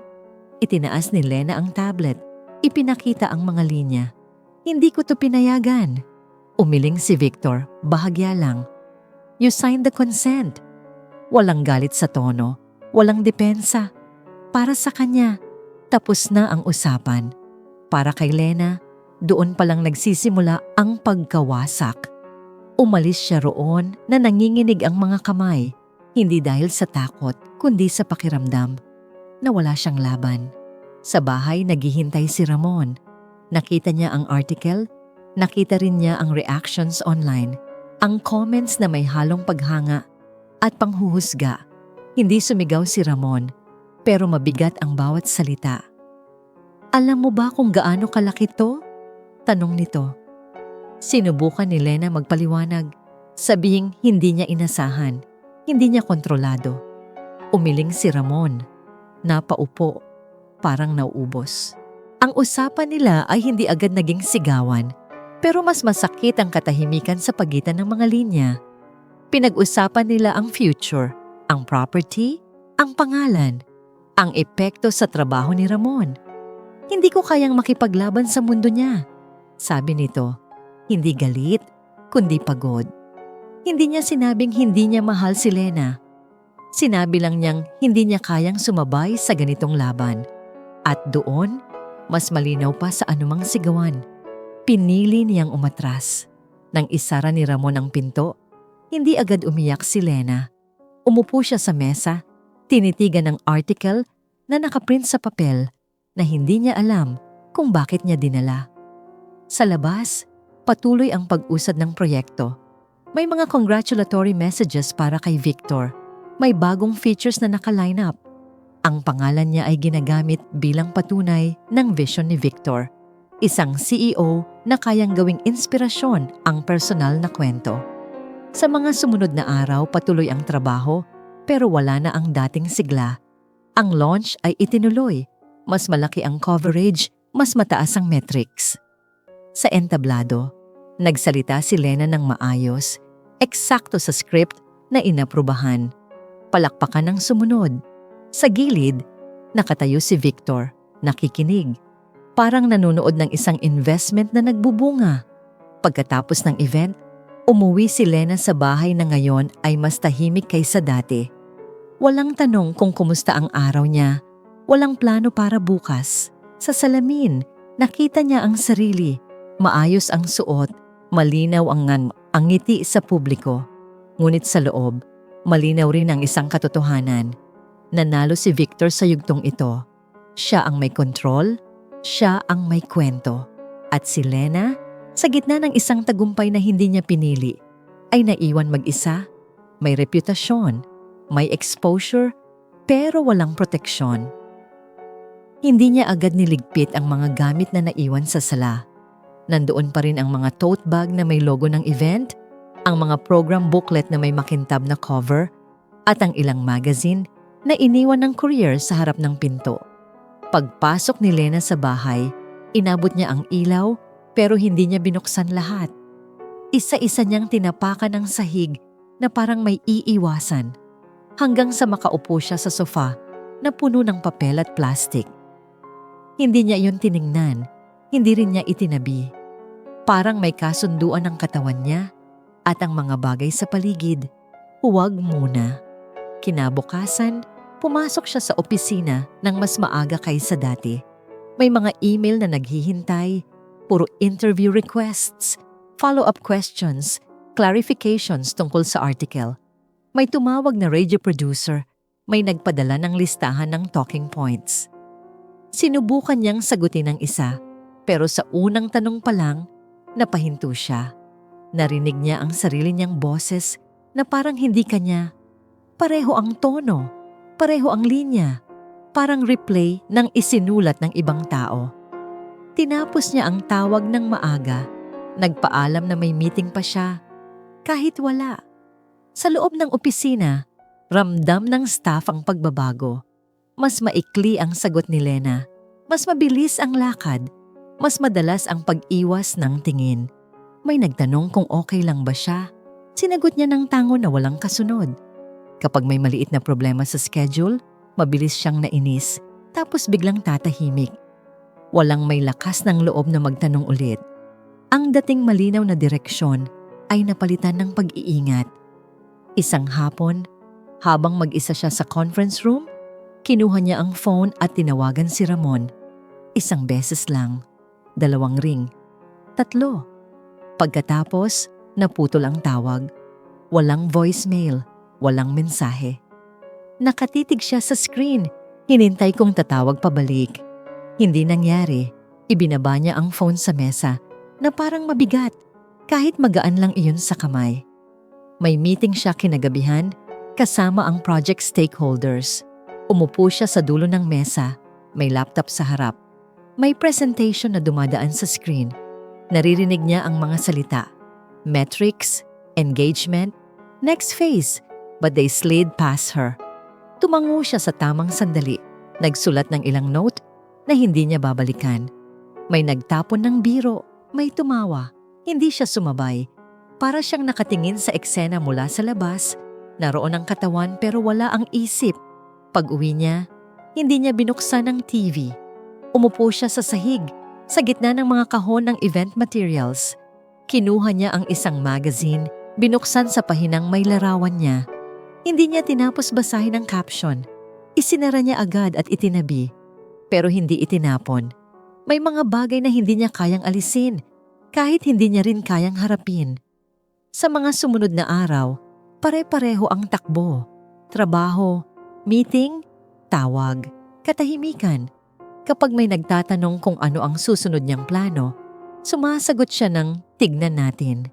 Itinaas ni Lena ang tablet. Ipinakita ang mga linya. "Hindi ko to pinayagan." Umiling si Victor, bahagya lang. "You signed the consent." Walang galit sa tono, walang depensa. Para sa kanya, tapos na ang usapan. Para kay Lena, doon palang nagsisimula ang pagkawasak. Umalis siya roon na nanginginig ang mga kamay, hindi dahil sa takot, kundi sa pakiramdam na wala siyang laban. Sa bahay naghihintay si Ramon. Nakita niya ang article, nakita rin niya ang reactions online, ang comments na may halong paghanga at panghuhusga. Hindi sumigaw si Ramon, pero mabigat ang bawat salita. "Alam mo ba kung gaano kalaki to?" tanong nito. Sinubukan ni Lena magpaliwanag, sabihing hindi niya inasahan, hindi niya kontrolado. Umiling si Ramon. Napaupo, parang nauubos. Ang usapan nila ay hindi agad naging sigawan, pero mas masakit ang katahimikan sa pagitan ng mga linya. Pinag-usapan nila ang future, ang property, ang pangalan, ang epekto sa trabaho ni Ramon. "Hindi ko kayang makipaglaban sa mundo niya," sabi nito. Hindi galit, kundi pagod. Hindi niya sinabing hindi niya mahal si Lena. Sinabi lang niyang hindi niya kayang sumabay sa ganitong laban. At doon, mas malinaw pa sa anumang sigawan. Pinili niyang umatras. Nang isara ni Ramon ang pinto, hindi agad umiyak si Lena. Umupo siya sa mesa, tinitigan ng article na nakaprint sa papel na hindi niya alam kung bakit niya dinala. Sa labas, patuloy ang pag-usad ng proyekto. May mga congratulatory messages para kay Victor. May bagong features na naka-line up. Ang pangalan niya ay ginagamit bilang patunay ng vision ni Victor. Isang CEO na kayang gawing inspirasyon ang personal na kwento. Sa mga sumunod na araw, patuloy ang trabaho, pero wala na ang dating sigla. Ang launch ay itinuloy. Mas malaki ang coverage, mas mataas ang metrics. Sa entablado, nagsalita si Lena ng maayos, eksakto sa script na inaprubahan. Palakpakan ang sumunod. Sa gilid, nakatayo si Victor, nakikinig. Parang nanonood ng isang investment na nagbubunga. Pagkatapos ng event, umuwi si Lena sa bahay na ngayon ay mas tahimik kaysa dati. Walang tanong kung kumusta ang araw niya. Walang plano para bukas. Sa salamin, nakita niya ang sarili. Maayos ang suot, malinaw ang ngiti sa publiko. Ngunit sa loob, malinaw rin ang isang katotohanan. Nanalo si Victor sa yugtong ito. Siya ang may control, siya ang may kwento. At si Lena, sa gitna ng isang tagumpay na hindi niya pinili, ay naiwan mag-isa. May reputasyon, may exposure, pero walang proteksyon. Hindi niya agad niligpit ang mga gamit na naiwan sa sala. Nandoon pa rin ang mga tote bag na may logo ng event, ang mga program booklet na may makintab na cover, at ang ilang magazine na iniwan ng courier sa harap ng pinto. Pagpasok ni Lena sa bahay, inabot niya ang ilaw pero hindi niya binuksan lahat. Isa-isa niyang tinapakan ang sahig na parang may iiwasan hanggang sa makaupo siya sa sofa na puno ng papel at plastic. Hindi niya iyon tiningnan, hindi rin niya itinabi. Parang may kasunduan ng katawan niya at ang mga bagay sa paligid. Huwag muna. Kinabukasan, pumasok siya sa opisina ng mas maaga kaysa dati. May mga email na naghihintay, puro interview requests, follow-up questions, clarifications tungkol sa article. May tumawag na radio producer, may nagpadala ng listahan ng talking points. Sinubukan niyang sagutin ang isa, pero sa unang tanong pa lang, napahinto siya. Narinig niya ang sarili niyang boses na parang hindi kanya. Pareho ang tono, pareho ang linya, parang replay ng isinulat ng ibang tao. Tinapos niya ang tawag ng maaga, nagpaalam na may meeting pa siya, kahit wala. Sa loob ng opisina, ramdam ng staff ang pagbabago. Mas maikli ang sagot ni Lena, mas mabilis ang lakad, mas madalas ang pag-iwas ng tingin. May nagtanong kung okay lang ba siya. Sinagot niya ng tango na walang kasunod. Kapag may maliit na problema sa schedule, mabilis siyang nainis, tapos biglang tatahimik. Walang may lakas ng loob na magtanong ulit. Ang dating malinaw na direksyon ay napalitan ng pag-iingat. Isang hapon, habang mag-isa siya sa conference room, kinuha niya ang phone at tinawagan si Ramon. Isang beses lang, 2 ring, 3. Pagkatapos, naputol ang tawag. Walang voicemail, walang mensahe. Nakatitig siya sa screen, hinintay kong tatawag pabalik. Hindi nangyari, ibinaba niya ang phone sa mesa na parang mabigat, kahit magaan lang iyon sa kamay. May meeting siya kinagabihan, kasama ang project stakeholders. Umupo siya sa dulo ng mesa, may laptop sa harap. May presentation na dumadaan sa screen. Naririnig niya ang mga salita. Metrics, engagement, next phase, but they slid past her. Tumango siya sa tamang sandali, nagsulat ng ilang note na hindi niya babalikan. May nagtapon ng biro, may tumawa. Hindi siya sumabay. Para siyang nakatingin sa eksena mula sa labas, naroon ang katawan pero wala ang isip. Pag-uwi niya, hindi niya binuksan ang TV. Umupo siya sa sahig, sa gitna ng mga kahon ng event materials. Kinuha niya ang isang magazine, binuksan sa pahinang may larawan niya. Hindi niya tinapos basahin ang caption. Isinara niya agad at itinabi. Pero hindi itinapon. May mga bagay na hindi niya kayang alisin, kahit hindi niya rin kayang harapin. Sa mga sumunod na araw, pare-pareho ang takbo. Trabaho, meeting, tawag, katahimikan. Kapag may nagtatanong kung ano ang susunod niyang plano, sumasagot siya ng tignan natin.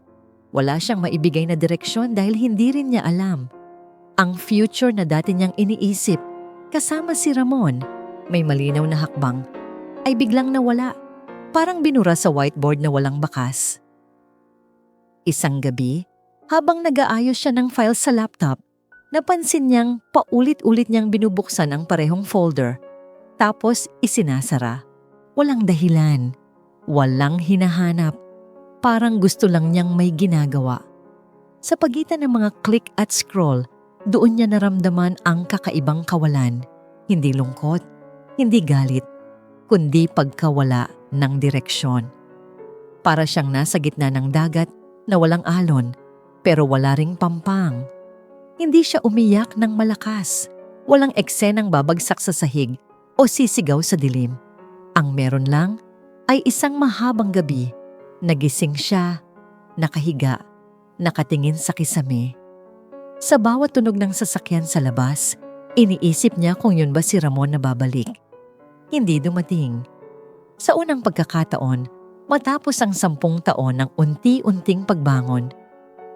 Wala siyang maibigay na direksyon dahil hindi rin niya alam. Ang future na dati niyang iniisip, kasama si Ramon, may malinaw na hakbang, ay biglang nawala. Parang binura sa whiteboard na walang bakas. Isang gabi, habang nag-aayos siya ng file sa laptop, napansin niyang paulit-ulit niyang binubuksan ang parehong folder. Tapos isinasara. Walang dahilan. Walang hinahanap. Parang gusto lang niyang may ginagawa. Sa pagitan ng mga click at scroll, doon niya naramdaman ang kakaibang kawalan. Hindi lungkot, hindi galit, kundi pagkawala ng direksyon. Para siyang nasa gitna ng dagat na walang alon, pero wala ring pampang. Hindi siya umiyak ng malakas. Walang eksenang babagsak sa sahig o sisigaw sa dilim. Ang meron lang ay isang mahabang gabi. Nagising siya, nakahiga, nakatingin sa kisame. Sa bawat tunog ng sasakyan sa labas, iniisip niya kung yun ba si Ramon na babalik. Hindi dumating. Sa unang pagkakataon, matapos ang 10 taon ng unti-unting pagbangon,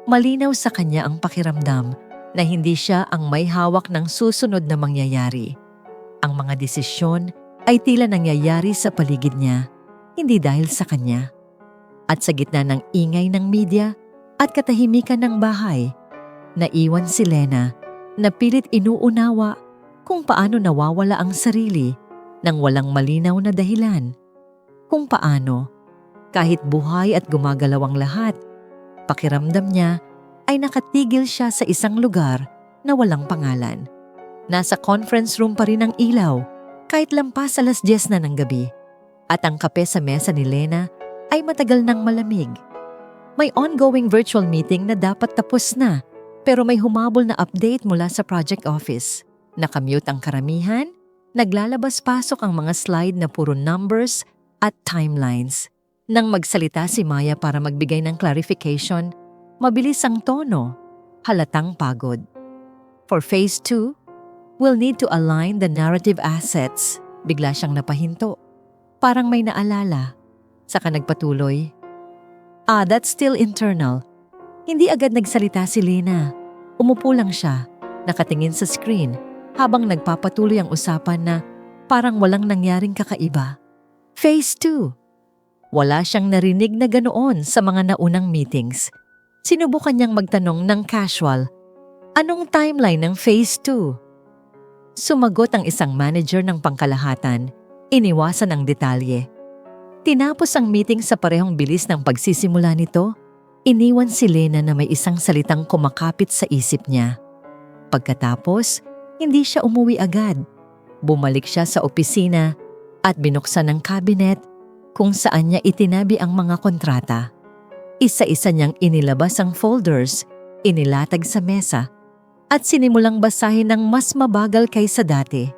malinaw sa kanya ang pakiramdam na hindi siya ang may hawak ng susunod na mangyayari. Ang mga desisyon, ay tila nangyayari sa paligid niya, hindi dahil sa kanya. At sa gitna ng ingay ng media at katahimikan ng bahay, naiwan si Lena na pilit inuunawa kung paano nawawala ang sarili nang walang malinaw na dahilan. Kung paano, kahit buhay at gumagalaw ang lahat, pakiramdam niya ay nakatigil siya sa isang lugar na walang pangalan. Nasa conference room pa rin ang ilaw kahit lampas 10:00 na ng gabi, at ang kape sa mesa ni Lena ay matagal nang malamig. May ongoing virtual meeting na dapat tapos na, pero may humabol na update mula sa project office. Nakamute ang karamihan, naglalabas-pasok ang mga slide na puro numbers at timelines. Nang magsalita si Maya para magbigay ng clarification, mabilis ang tono, halatang pagod. For phase 2, we'll need to align the narrative assets. Bigla siyang napahinto. Parang may naalala. Saka nagpatuloy. That's still internal. Hindi agad nagsalita si Lena. Umupo lang siya, nakatingin sa screen habang nagpapatuloy ang usapan na parang walang nangyaring kakaiba. Phase 2. Wala siyang narinig na ganoon sa mga naunang meetings. Sinubukan niyang magtanong ng casual, anong timeline ng Phase 2? Sumagot ang isang manager ng pangkalahatan, iniwasan ang detalye. Tinapos ang meeting sa parehong bilis ng pagsisimula nito, iniwan si Lena na may isang salitang kumakapit sa isip niya. Pagkatapos, hindi siya umuwi agad. Bumalik siya sa opisina at binuksan ang cabinet kung saan niya itinabi ang mga kontrata. Isa-isa niyang inilabas ang folders, inilatag sa mesa, at sinimulang basahin ng mas mabagal kaysa dati.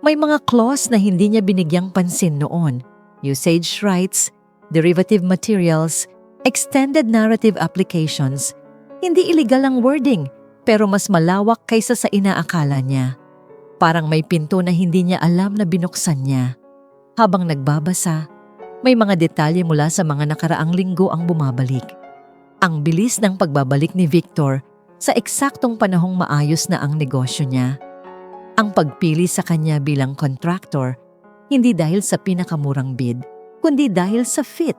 May mga clause na hindi niya binigyang pansin noon. Usage rights, derivative materials, extended narrative applications. Hindi illegal ang wording, pero mas malawak kaysa sa inaakala niya. Parang may pinto na hindi niya alam na binuksan niya. Habang nagbabasa, may mga detalye mula sa mga nakaraang linggo ang bumabalik. Ang bilis ng pagbabalik ni Victor sa eksaktong panahong maayos na ang negosyo niya. Ang pagpili sa kanya bilang contractor, hindi dahil sa pinakamurang bid, kundi dahil sa fit.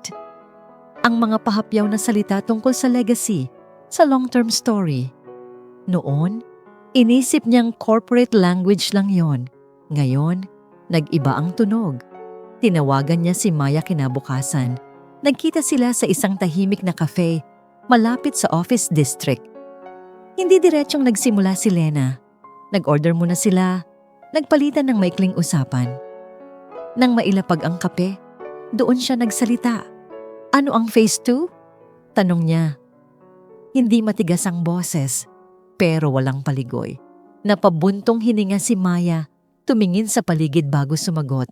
Ang mga pahapyaw na salita tungkol sa legacy, sa long-term story. Noon, inisip niyang corporate language lang yon. Ngayon, nag-iba ang tunog. Tinawagan niya si Maya kinabukasan. Nagkita sila sa isang tahimik na cafe, malapit sa office district. Hindi diretsyong nagsimula si Lena. Nag-order muna sila, nagpalitan ng maikling usapan. Nang mailapag ang kape, doon siya nagsalita. Ano ang phase 2? Tanong niya. Hindi matigas ang boses, pero walang paligoy. Napabuntong hininga si Maya, tumingin sa paligid bago sumagot.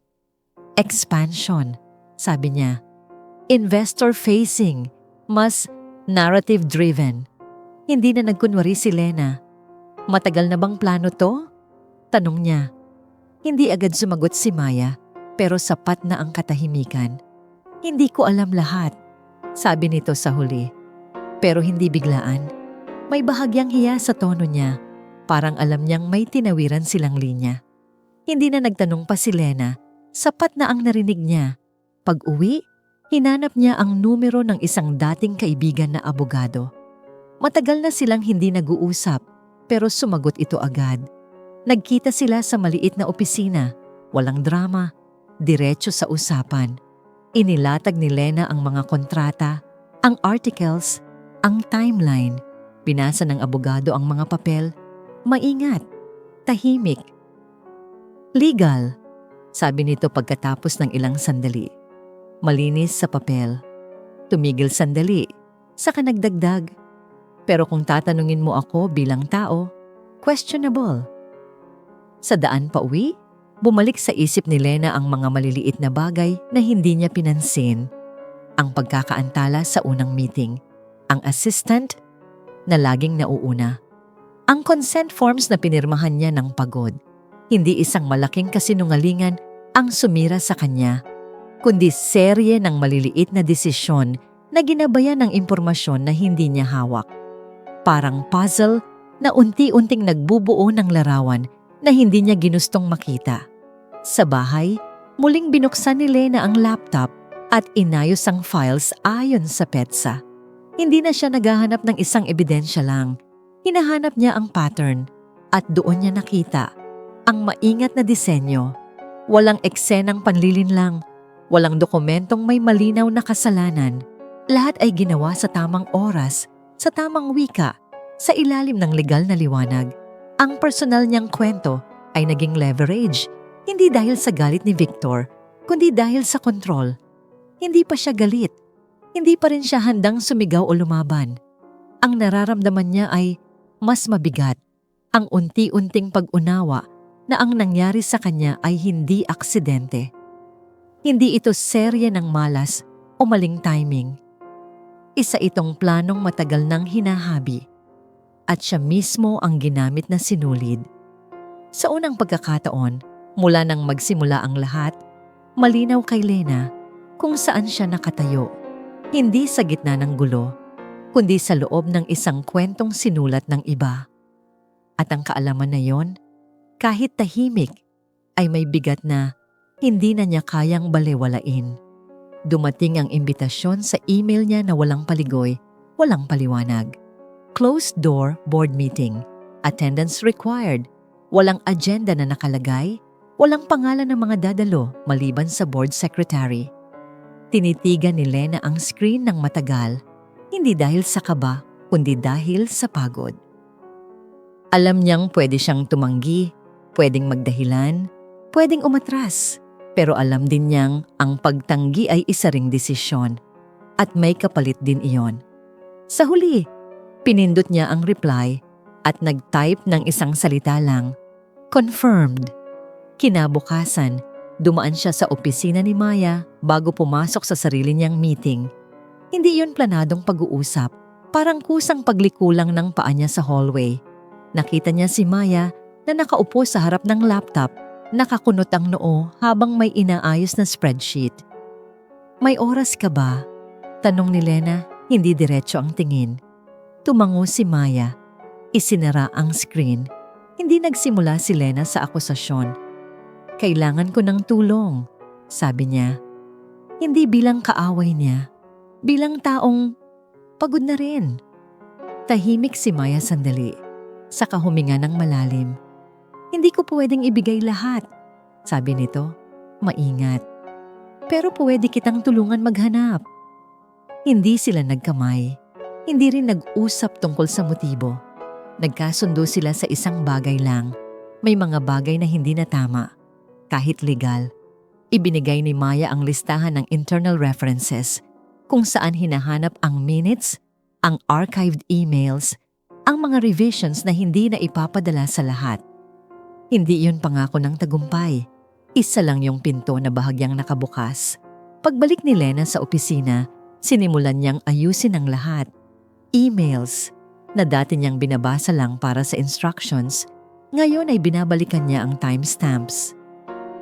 Expansion, sabi niya. Investor-facing, mas narrative-driven. Hindi na nagkunwari si Lena. Matagal na bang plano to? Tanong niya. Hindi agad sumagot si Maya, pero sapat na ang katahimikan. Hindi ko alam lahat, sabi nito sa huli. Pero hindi biglaan. May bahagyang hiya sa tono niya, parang alam niyang may tinawiran silang linya. Hindi na nagtanong pa si Lena, sapat na ang narinig niya. Pag-uwi, hinanap niya ang numero ng isang dating kaibigan na abogado. Matagal na silang hindi nag-uusap, pero sumagot ito agad. Nagkita sila sa maliit na opisina, walang drama, diretso sa usapan. Inilatag ni Lena ang mga kontrata, ang articles, ang timeline. Binasa ng abogado ang mga papel. Maingat, tahimik. Legal, sabi nito pagkatapos ng ilang sandali. Malinis sa papel. Tumigil sandali, saka nagdagdag. Pero kung tatanungin mo ako bilang tao, questionable. Sa daan pa uwi, bumalik sa isip ni Lena ang mga maliliit na bagay na hindi niya pinansin. Ang pagkakaantala sa unang meeting, ang assistant na laging nauuna, ang consent forms na pinirmahan niya ng pagod. Hindi isang malaking kasinungalingan ang sumira sa kanya, kundi serye ng maliliit na desisyon na ginabayan ng impormasyon na hindi niya hawak. Parang puzzle na unti-unting nagbubuo ng larawan na hindi niya ginustong makita. Sa bahay, muling binuksan ni Lena ang laptop at inayos ang files ayon sa petsa. Hindi na siya naghahanap ng isang ebidensya lang. Hinahanap niya ang pattern at doon niya nakita ang maingat na disenyo. Walang eksenang panlilinlang, walang dokumentong may malinaw na kasalanan. Lahat ay ginawa sa tamang oras, sa tamang wika, sa ilalim ng legal na liwanag. Ang personal niyang kwento ay naging leverage, hindi dahil sa galit ni Victor, kundi dahil sa kontrol. Hindi pa siya galit, hindi pa rin siya handang sumigaw o lumaban. Ang nararamdaman niya ay mas mabigat, ang unti-unting pag-unawa na ang nangyari sa kanya ay hindi aksidente. Hindi ito serye ng malas o maling timing. Isa itong planong matagal nang hinahabi at siya mismo ang ginamit na sinulid. Sa unang pagkakataon, mula nang magsimula ang lahat, malinaw kay Lena kung saan siya nakatayo. Hindi sa gitna ng gulo, kundi sa loob ng isang kwentong sinulat ng iba. At ang kaalaman na yon, kahit tahimik, ay may bigat na hindi na niya kayang balewalain. Dumating ang imbitasyon sa email niya na walang paligoy, walang paliwanag. Closed door board meeting, attendance required, walang agenda na nakalagay, walang pangalan ng mga dadalo maliban sa board secretary. Tinitigan ni Lena ang screen ng matagal, hindi dahil sa kaba, kundi dahil sa pagod. Alam niyang pwede siyang tumanggi, pwedeng magdahilan, pwedeng umatras, pero alam din niyang ang pagtanggi ay isa ring desisyon at may kapalit din iyon. Sa huli, pinindot niya ang reply at nag-type ng isang salita lang, confirmed. Kinabukasan, dumaan siya sa opisina ni Maya bago pumasok sa sarili niyang meeting. Hindi yun planadong pag-uusap, parang kusang pagliko lang ng paa niya sa hallway. Nakita niya si Maya na nakaupo sa harap ng laptop, nakakunot ang noo habang may inaayos na spreadsheet. May oras ka ba? Tanong ni Lena, hindi diretso ang tingin. Tumango si Maya. Isinara ang screen. Hindi nagsimula si Lena sa akusasyon. Kailangan ko ng tulong, sabi niya. Hindi bilang kaaway niya, bilang taong pagod na rin. Tahimik si Maya sandali, saka huminga ng malalim. Hindi ko pwedeng ibigay lahat, sabi nito, maingat. Pero pwede kitang tulungan maghanap. Hindi sila nagkamay, hindi rin nag-usap tungkol sa motibo. Nagkasundo sila sa isang bagay lang, may mga bagay na hindi na tama. Kahit legal, ibinigay ni Maya ang listahan ng internal references kung saan hinahanap ang minutes, ang archived emails, ang mga revisions na hindi na ipapadala sa lahat. Hindi yun pangako ng tagumpay. Isa lang yung pinto na bahagyang nakabukas. Pagbalik ni Lena sa opisina, sinimulan niyang ayusin ang lahat. Emails na dati niyang binabasa lang para sa instructions, ngayon ay binabalikan niya ang timestamps.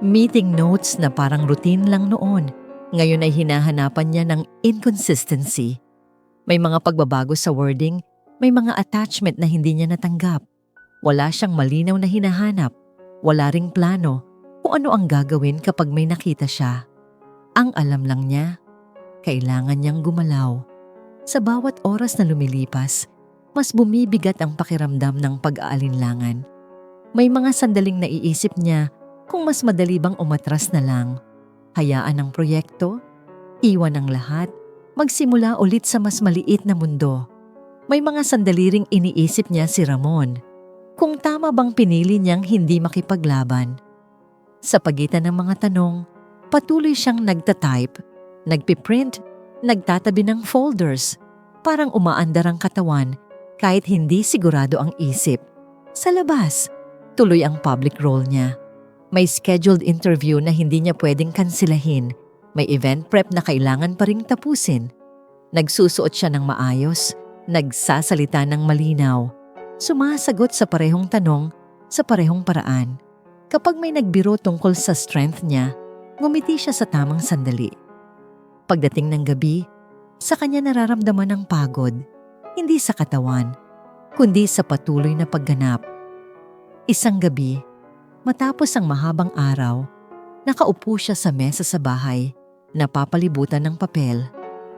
Meeting notes na parang routine lang noon, ngayon ay hinahanapan niya ng inconsistency. May mga pagbabago sa wording, may mga attachment na hindi niya natanggap. Wala siyang malinaw na hinahanap, wala ring plano kung ano ang gagawin kapag may nakita siya. Ang alam lang niya, kailangan niyang gumalaw. Sa bawat oras na lumilipas, mas bumibigat ang pakiramdam ng pag-aalinlangan. May mga sandaling naiisip niya kung mas madali bang umatras na lang. Hayaan ang proyekto, iwan ang lahat, magsimula ulit sa mas maliit na mundo. May mga sandali ring iniisip niya si Ramon. Kung tama bang pinili niyang hindi makipaglaban. Sa pagitan ng mga tanong, patuloy siyang nagtatype, nagpiprint, nagtatabi ng folders, parang umaandar ang katawan kahit hindi sigurado ang isip. Sa labas, tuloy ang public role niya. May scheduled interview na hindi niya pwedeng kansilahin, may event prep na kailangan pa ring tapusin. Nagsusuot siya ng maayos, nagsasalita ng malinaw. Sumasagot sa parehong tanong, sa parehong paraan. Kapag may nagbiro tungkol sa strength niya, ngumiti siya sa tamang sandali. Pagdating ng gabi, sa kanya nararamdaman ang pagod, hindi sa katawan, kundi sa patuloy na pagganap. Isang gabi, matapos ang mahabang araw, Nakaupo siya sa mesa sa bahay, napapalibutan ng papel.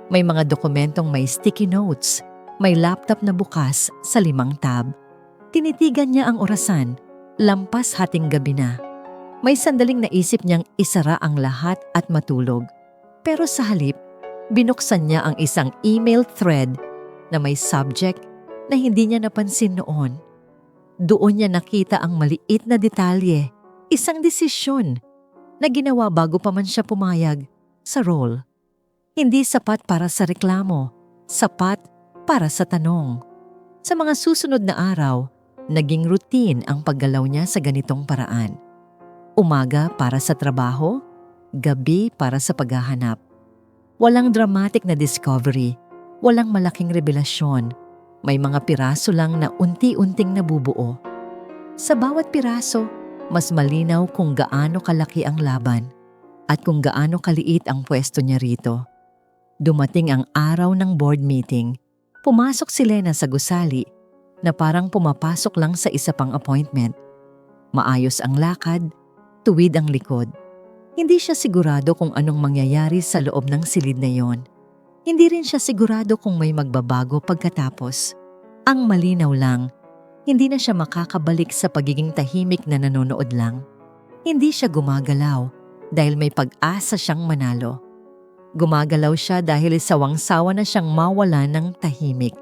May mga dokumentong may sticky notes, may laptop na bukas sa 5 tab. Tinitigan niya ang orasan, lampas hating gabi na. May sandaling naisip niyang isara ang lahat at matulog. Pero sa halip, binuksan niya ang isang email thread na may subject na hindi niya napansin noon. Doon niya nakita ang maliit na detalye, isang desisyon na ginawa bago pa man siya pumayag sa role. Hindi sapat para sa reklamo, sapat para sa tanong. Sa mga susunod na araw, naging routine ang paggalaw niya sa ganitong paraan. Umaga para sa trabaho, gabi para sa paghahanap. Walang dramatic na discovery, walang malaking revelasyon. May mga piraso lang na unti-unting nabubuo. Sa bawat piraso, mas malinaw kung gaano kalaki ang laban at kung gaano kaliit ang pwesto niya rito. Dumating ang araw ng board meeting. Pumasok si Lena sa gusali na parang pumapasok lang sa isa pang appointment. Maayos ang lakad, tuwid ang likod. Hindi siya sigurado kung anong mangyayari sa loob ng silid na yon. Hindi rin siya sigurado kung may magbabago pagkatapos. Ang malinaw lang, hindi na siya makakabalik sa pagiging tahimik na nanonood lang. Hindi siya gumagalaw dahil may pag-asa siyang manalo. Gumagalaw siya dahil sawang-sawa na siyang mawala ng tahimik.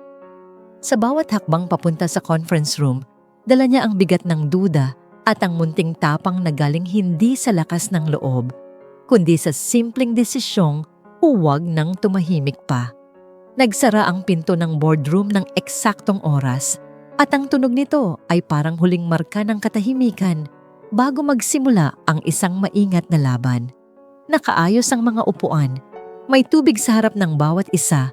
Sa bawat hakbang papunta sa conference room, dala niya ang bigat ng duda at ang munting tapang na galing hindi sa lakas ng loob, kundi sa simpleng desisyong huwag nang tumahimik pa. Nagsara ang pinto ng boardroom ng eksaktong oras at ang tunog nito ay parang huling marka ng katahimikan bago magsimula ang isang maingat na laban. Nakaayos ang mga upuan, may tubig sa harap ng bawat isa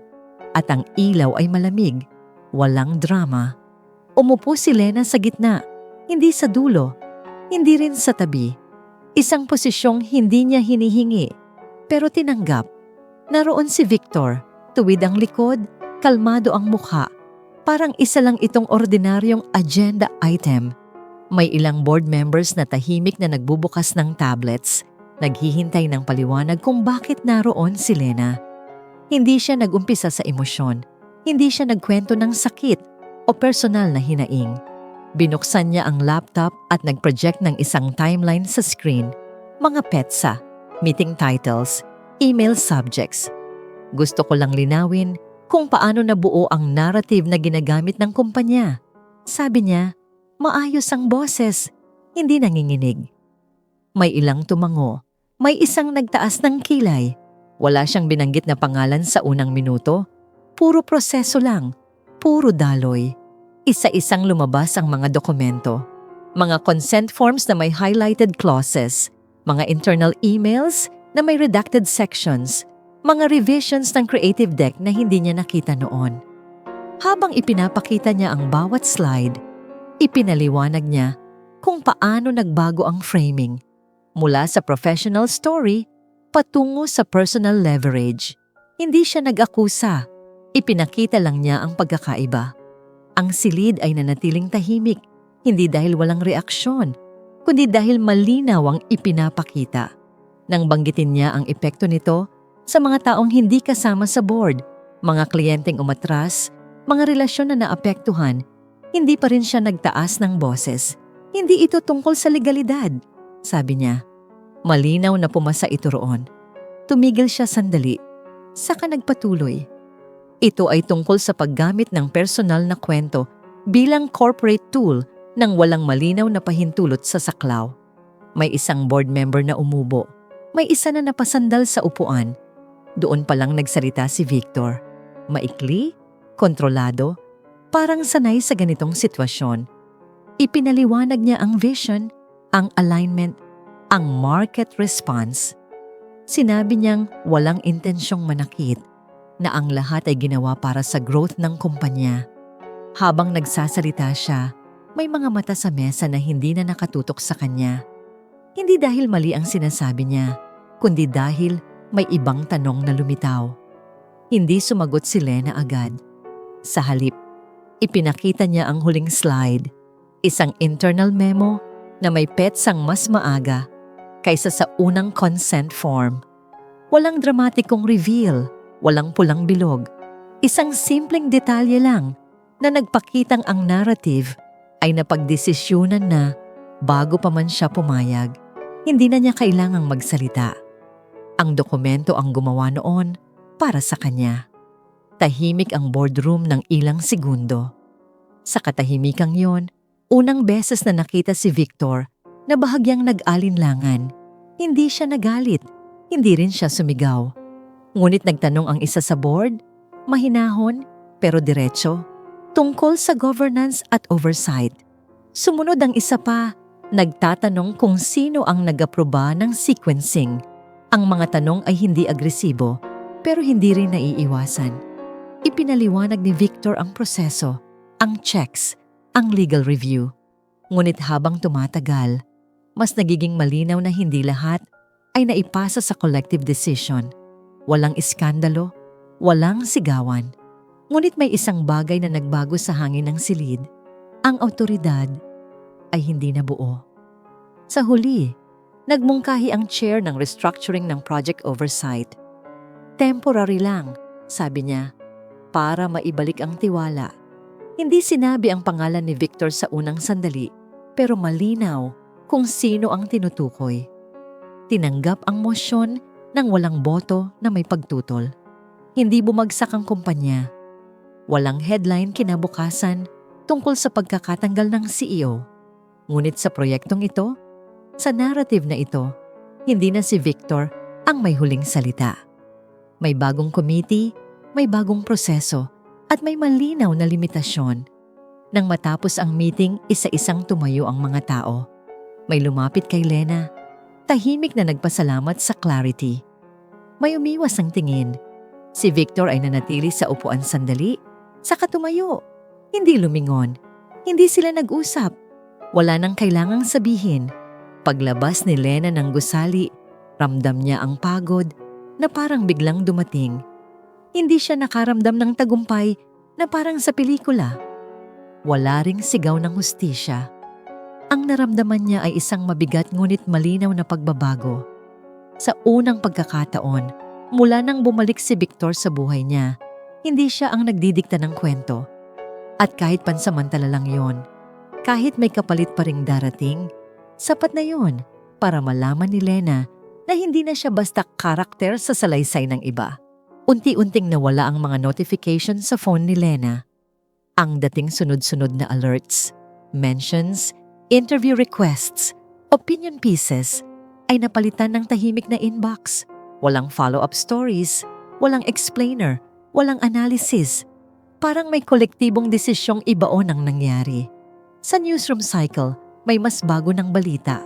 at ang ilaw ay malamig, walang drama. Umupo si Lena sa gitna, hindi sa dulo, hindi rin sa tabi. Isang posisyong hindi niya hinihingi pero tinanggap. Naroon si Victor, tuwid ang likod, kalmado ang mukha. Parang isa lang itong ordinaryong agenda item. May ilang board members na tahimik na nagbubukas ng tablets, naghihintay ng paliwanag kung bakit naroon si Lena. Hindi siya nagumpisa sa emosyon, hindi siya nagkwento ng sakit o personal na hinaing. Binuksan niya ang laptop at nag-project ng isang timeline sa screen. Mga petsa, meeting titles, email subjects. Gusto ko lang linawin kung paano nabuo ang narrative na ginagamit ng kumpanya. Sabi niya, maayos ang boses, hindi nanginginig. May ilang tumango, may isang nagtaas ng kilay. Wala siyang binanggit na pangalan sa unang minuto. Puro proseso lang, puro daloy. Isa-isang lumabas ang mga dokumento. Mga consent forms na may highlighted clauses, mga internal emails na may redacted sections, mga revisions ng creative deck na hindi niya nakita noon. Habang ipinapakita niya ang bawat slide, ipinaliwanag niya kung paano nagbago ang framing mula sa professional story patungo sa personal leverage. Hindi siya nag-akusa, ipinakita lang niya ang pagkakaiba. Ang silid ay nanatiling tahimik, hindi dahil walang reaksyon, kundi dahil malinaw ang ipinapakita. Nang banggitin niya ang epekto nito sa mga taong hindi kasama sa board, mga kliyenteng umatras, mga relasyon na naapektuhan, hindi pa rin siya nagtaas ng boses. Hindi ito tungkol sa legalidad, sabi niya. Malinaw na pumasa ito roon. Tumigil siya sandali, saka nagpatuloy. Ito ay tungkol sa paggamit ng personal na kwento bilang corporate tool nang walang malinaw na pahintulot sa saklaw. May isang board member na umubo. May isa na napasandal sa upuan. Doon pa lang nagsalita si Victor. Maikli, kontrolado, parang sanay sa ganitong sitwasyon. Ipinaliwanag niya ang vision, ang alignment, ang market response. Sinabi niyang walang intensyong manakit, na ang lahat ay ginawa para sa growth ng kumpanya. Habang nagsasalita siya, may mga mata sa mesa na hindi na nakatutok sa kanya. Hindi dahil mali ang sinasabi niya, kundi dahil may ibang tanong na lumitaw. Hindi sumagot si Lena agad. Sa halip, ipinakita niya ang huling slide, isang internal memo na may petsang mas maaga, kaysa sa unang consent form. Walang dramatikong reveal, walang pulang bilog. Isang simpleng detalye lang na nagpakitang ang narrative ay napagdesisyunan na bago pa man siya pumayag. Hindi na niya kailangang magsalita. Ang dokumento ang gumawa noon para sa kanya. Tahimik ang boardroom ng ilang segundo. Sa katahimikang yon, unang beses na nakita si Victor na bahagyang nag-alinlangan. Hindi siya nagalit, hindi rin siya sumigaw. Ngunit nagtanong ang isa sa board, mahinahon pero diretso, tungkol sa governance at oversight. Sumunod ang isa pa, nagtatanong kung sino ang nag-aproba ng sequencing. Ang mga tanong ay hindi agresibo pero hindi rin naiiwasan. Ipinaliwanag ni Victor ang proseso, ang checks, ang legal review. Ngunit habang tumatagal, mas nagiging malinaw na hindi lahat ay naipasa sa collective decision. Walang iskandalo, walang sigawan. Ngunit may isang bagay na nagbago sa hangin ng silid. Ang awtoridad ay hindi nabuo. Sa huli, nagmungkahi ang chair ng restructuring ng project oversight. Temporary lang, sabi niya, para maibalik ang tiwala. Hindi sinabi ang pangalan ni Victor sa unang sandali, pero malinaw kung sino ang tinutukoy. Tinanggap ang mosyon ng walang boto na may pagtutol. Hindi bumagsak ang kumpanya. Walang headline kinabukasan tungkol sa pagkakatanggal ng CEO. Ngunit sa proyektong ito, sa narrative na ito, hindi na si Victor ang may huling salita. May bagong committee, may bagong proseso, at may malinaw na limitasyon. Nang matapos ang meeting, isa-isang tumayo ang mga tao. May lumapit kay Lena, tahimik na nagpasalamat sa clarity. May umiwas ang tingin. Si Victor ay nanatili sa upuan sandali, saka tumayo. Hindi lumingon. Hindi sila nag-usap. Wala nang kailangang sabihin. Paglabas ni Lena ng gusali, ramdam niya ang pagod na parang biglang dumating. Hindi siya nakaramdam ng tagumpay na parang sa pelikula. Wala ring sigaw ng hustisya. Ang naramdaman niya ay isang mabigat ngunit malinaw na pagbabago. Sa unang pagkakataon, mula nang bumalik si Victor sa buhay niya, hindi siya ang nagdidikta ng kwento. At kahit pansamantala lang yon, kahit may kapalit pa ring darating, sapat na yon para malaman ni Lena na hindi na siya basta karakter sa salaysay ng iba. Unti-unting nawala ang mga notification sa phone ni Lena. Ang dating sunod-sunod na alerts, mentions, interview requests, opinion pieces ay napalitan ng tahimik na inbox. Walang follow-up stories, walang explainer, walang analysis. Parang may kolektibong desisyong ibaon ang nangyari. Sa newsroom cycle, may mas bago ng balita.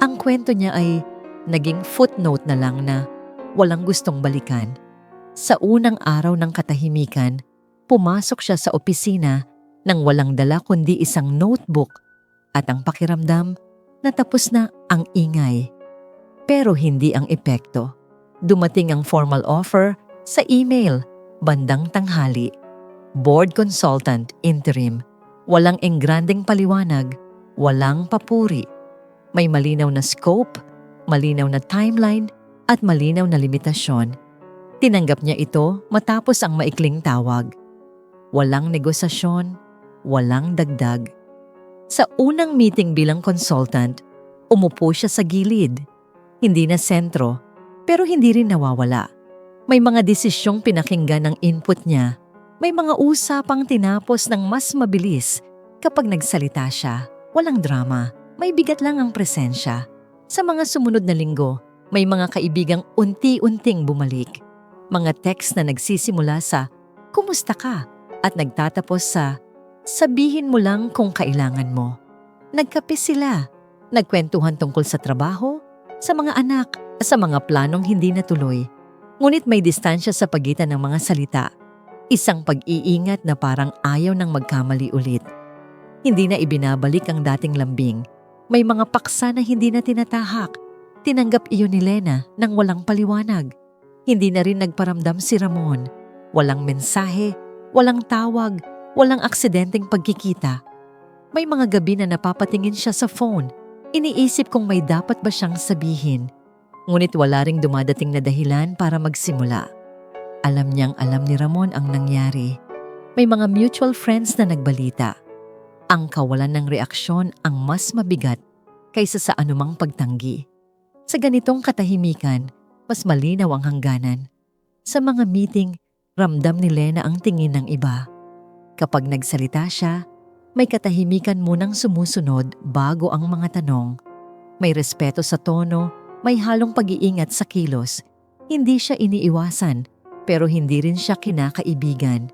Ang kwento niya ay naging footnote na lang na walang gustong balikan. Sa unang araw ng katahimikan, pumasok siya sa opisina nang walang dala kundi isang notebook at ang pakiramdam na tapos na ang ingay. Pero hindi ang epekto. Dumating ang formal offer sa email, bandang tanghali. Board consultant, interim. Walang engrandeng paliwanag, walang papuri. May malinaw na scope, malinaw na timeline, at malinaw na limitasyon. Tinanggap niya ito matapos ang maikling tawag. Walang negosasyon, walang dagdag. Sa unang meeting bilang consultant, umupo siya sa gilid. Hindi na sentro, pero hindi rin nawawala. May mga desisyong pinakinggan ng input niya. May mga usapang tinapos ng mas mabilis kapag nagsalita siya. Walang drama, may bigat lang ang presensya. Sa mga sumunod na linggo, may mga kaibigang unti-unting bumalik. Mga text na nagsisimula sa, "Kumusta ka?" at nagtatapos sa, "Sabihin mo lang kung kailangan mo." Nagkape sila, nagkwentuhan tungkol sa trabaho, sa mga anak, sa mga planong hindi natuloy. Ngunit may distansya sa pagitan ng mga salita. Isang pag-iingat na parang ayaw nang magkamali ulit. Hindi na ibinabalik ang dating lambing. May mga paksa na hindi na tinatahak. Tinanggap iyon ni Lena nang walang paliwanag. Hindi na rin nagparamdam si Ramon. Walang mensahe, walang tawag, walang aksidenteng pagkikita. May mga gabi na napapatingin siya sa phone, Iniisip kung may dapat ba siyang sabihin, ngunit wala ring dumadating na dahilan para magsimula. Alam niyang alam ni Ramon ang nangyari. May mga mutual friends na nagbalita. Ang kawalan ng reaksyon ang mas mabigat kaysa sa anumang pagtanggi. Sa ganitong katahimikan, mas malinaw ang hangganan. Sa mga meeting, ramdam ni Lena ang tingin ng iba. Kapag nagsalita siya, may katahimikan munang sumusunod bago ang mga tanong. May respeto sa tono, may halong pag-iingat sa kilos. Hindi siya iniiwasan, pero hindi rin siya kinakaibigan.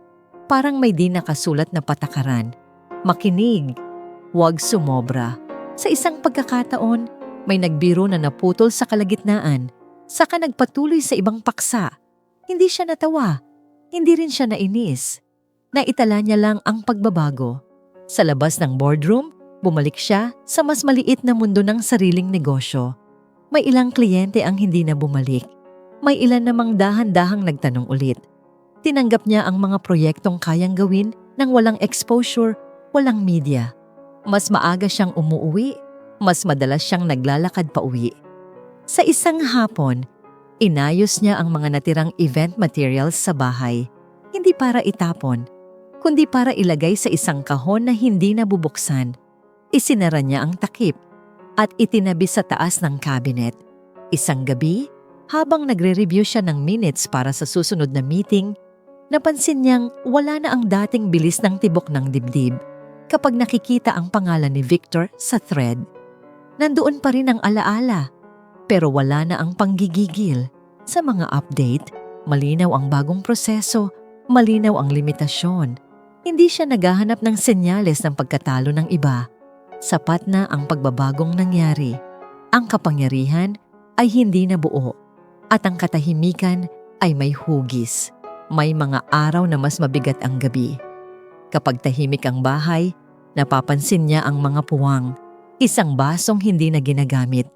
Parang may di nakasulat na patakaran. Makinig, huwag sumobra. Sa isang pagkakataon, may nagbiro na naputol sa kalagitnaan, saka nagpatuloy sa ibang paksa. Hindi siya natawa, hindi rin siya nainis. Naitala niya lang ang pagbabago. Sa labas ng boardroom, bumalik siya sa mas maliit na mundo ng sariling negosyo. May ilang kliyente ang hindi na bumalik. May ilan namang dahan-dahang nagtanong ulit. Tinanggap niya ang mga proyektong kayang gawin nang walang exposure, walang media. Mas maaga siyang umuuwi, mas madalas siyang naglalakad pa uwi. Sa isang hapon, inayos niya ang mga natirang event materials sa bahay. Hindi para itapon, kundi para ilagay sa isang kahon na hindi nabubuksan. Isinara niya ang takip at itinabi sa taas ng cabinet. Isang gabi, habang nagre-review siya ng minutes para sa susunod na meeting, napansin niyang wala na ang dating bilis ng tibok ng dibdib kapag nakikita ang pangalan ni Victor sa thread. Nandoon pa rin ang alaala, pero wala na ang panggigigil. Sa mga update, malinaw ang bagong proseso, malinaw ang limitasyon. Hindi siya naghahanap ng senyales ng pagkatalo ng iba. Sapat na ang pagbabagong nangyari. Ang kapangyarihan ay hindi nabuo at ang katahimikan ay may hugis. May mga araw na mas mabigat ang gabi. Kapag tahimik ang bahay, napapansin niya ang mga puwang. Isang basong hindi na ginagamit.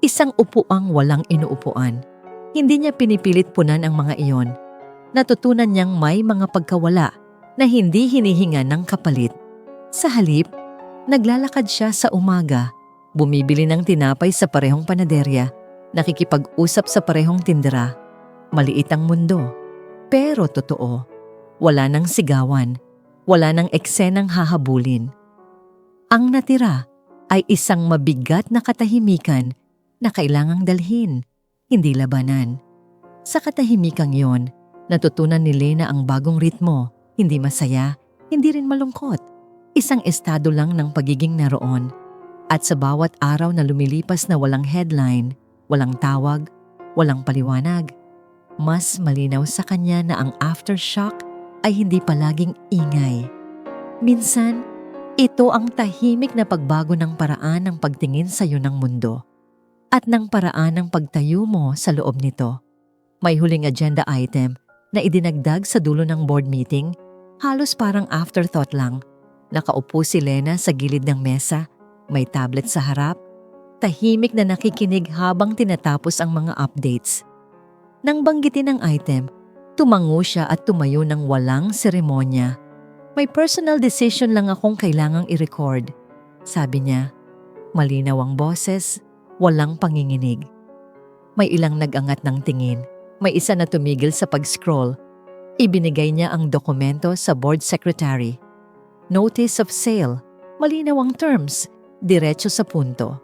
Isang upuang walang inuupuan. Hindi niya pinipilit punan ang mga iyon. Natutunan niyang may mga pagkawala na hindi hinihinga ng kapalit. Sa halip, naglalakad siya sa umaga, bumibili ng tinapay sa parehong panaderya, nakikipag-usap sa parehong tindera. Maliit ang mundo, pero totoo. Wala nang sigawan, wala nang eksenang hahabulin. Ang natira ay isang mabigat na katahimikan na kailangang dalhin, hindi labanan. Sa katahimikang yon, natutunan ni Lena ang bagong ritmo, hindi masaya, hindi rin malungkot. Isang estado lang ng pagiging naroon. At sa bawat araw na lumilipas na walang headline, walang tawag, walang paliwanag, mas malinaw sa kanya na ang aftershock ay hindi palaging ingay. Minsan, ito ang tahimik na pagbago ng paraan ng pagtingin sa iyo ng mundo at ng paraan ng pagtayo mo sa loob nito. May huling agenda item na idinagdag sa dulo ng board meeting, halos parang afterthought lang. Nakaupo si Lena sa gilid ng mesa, may tablet sa harap, tahimik na nakikinig habang tinatapos ang mga updates. Nang banggitin ang item, tumango siya at tumayo ng walang seremonya. May personal decision lang akong kailangang i-record, sabi niya. Malinaw ang boses, walang panginginig. May ilang nag-angat ng tingin, may isa na tumigil sa pag-scroll. Ibinigay niya ang dokumento sa board secretary. Notice of sale, malinaw ang terms, diretso sa punto.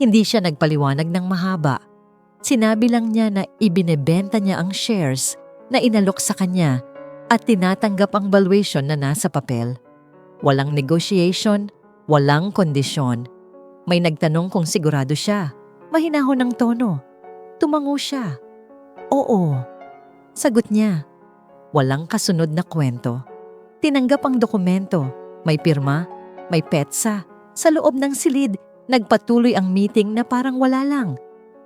Hindi siya nagpaliwanag ng mahaba. Sinabi lang niya na ibinebenta niya ang shares na inalok sa kanya at tinatanggap ang valuation na nasa papel. Walang negotiation, walang kondisyon. May nagtanong kung sigurado siya. Mahinahon ang tono. Tumango siya. Oo. Sagot niya. Walang kasunod na kwento. Tinanggap ang dokumento. May pirma, may petsa. Sa loob ng silid, nagpatuloy ang meeting na parang wala lang.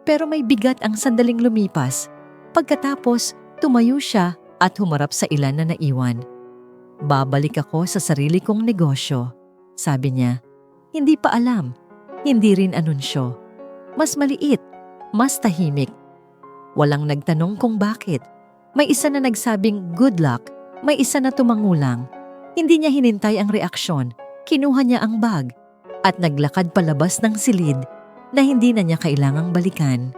Pero may bigat ang sandaling lumipas. Pagkatapos, tumayo siya at humarap sa ilan na naiwan. Babalik ako sa sarili kong negosyo, sabi niya. Hindi pa alam, hindi rin anunsyo. Mas maliit, mas tahimik. Walang nagtanong kung bakit. May isa na nagsabing good luck, may isa na tumangulang. Hindi niya hinintay ang reaksyon, kinuha niya ang bag at naglakad palabas ng silid, na hindi na niya kailangang balikan.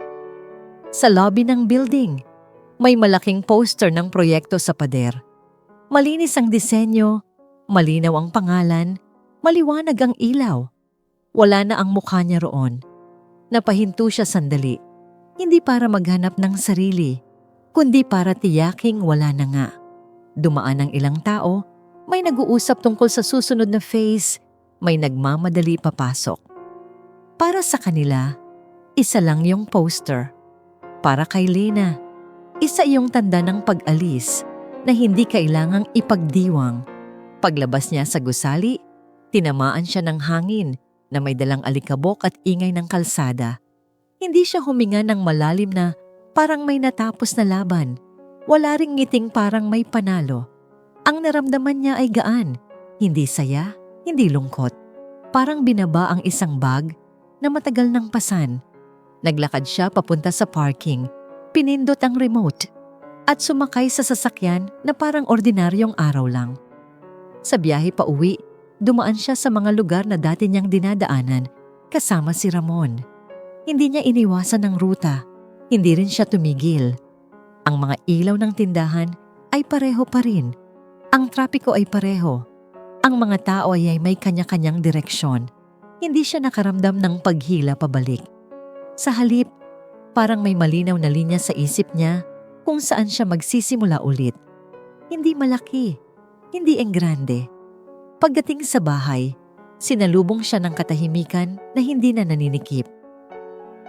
Sa lobby ng building, may malaking poster ng proyekto sa pader. Malinis ang disenyo, malinaw ang pangalan, maliwanag ang ilaw. Wala na ang mukha niya roon. Napahinto siya sandali, hindi para maghanap ng sarili, kundi para tiyaking wala na nga. Dumaan ang ilang tao, may nag-uusap tungkol sa susunod na phase, may nagmamadali papasok. Para sa kanila, isa lang yung poster. Para kay Lena, isa yung tanda ng pag-alis na hindi kailangang ipagdiwang. Paglabas niya sa gusali, tinamaan siya ng hangin na may dalang alikabok at ingay ng kalsada. Hindi siya huminga ng malalim na parang may natapos na laban. Wala ring ngiting parang may panalo. Ang naramdaman niya ay gaan, hindi saya, hindi lungkot. Parang binaba ang isang bag na matagal nang pasan. Naglakad siya papunta sa parking, pinindot ang remote, at sumakay sa sasakyan na parang ordinaryong araw lang. Sa biyahe pa uwi, dumaan siya sa mga lugar na dati niyang dinadaanan kasama si Ramon. Hindi niya iniwasan ang ruta, hindi rin siya tumigil. Ang mga ilaw ng tindahan ay pareho pa rin. Ang trapiko ay pareho. Ang mga tao ay may kanya-kanyang direksyon. Hindi siya nakaramdam ng paghila pabalik. Sa halip, parang may malinaw na linya sa isip niya kung saan siya magsisimula ulit. Hindi malaki, hindi engrande. Pagdating sa bahay, sinalubong siya ng katahimikan na hindi na naninikip.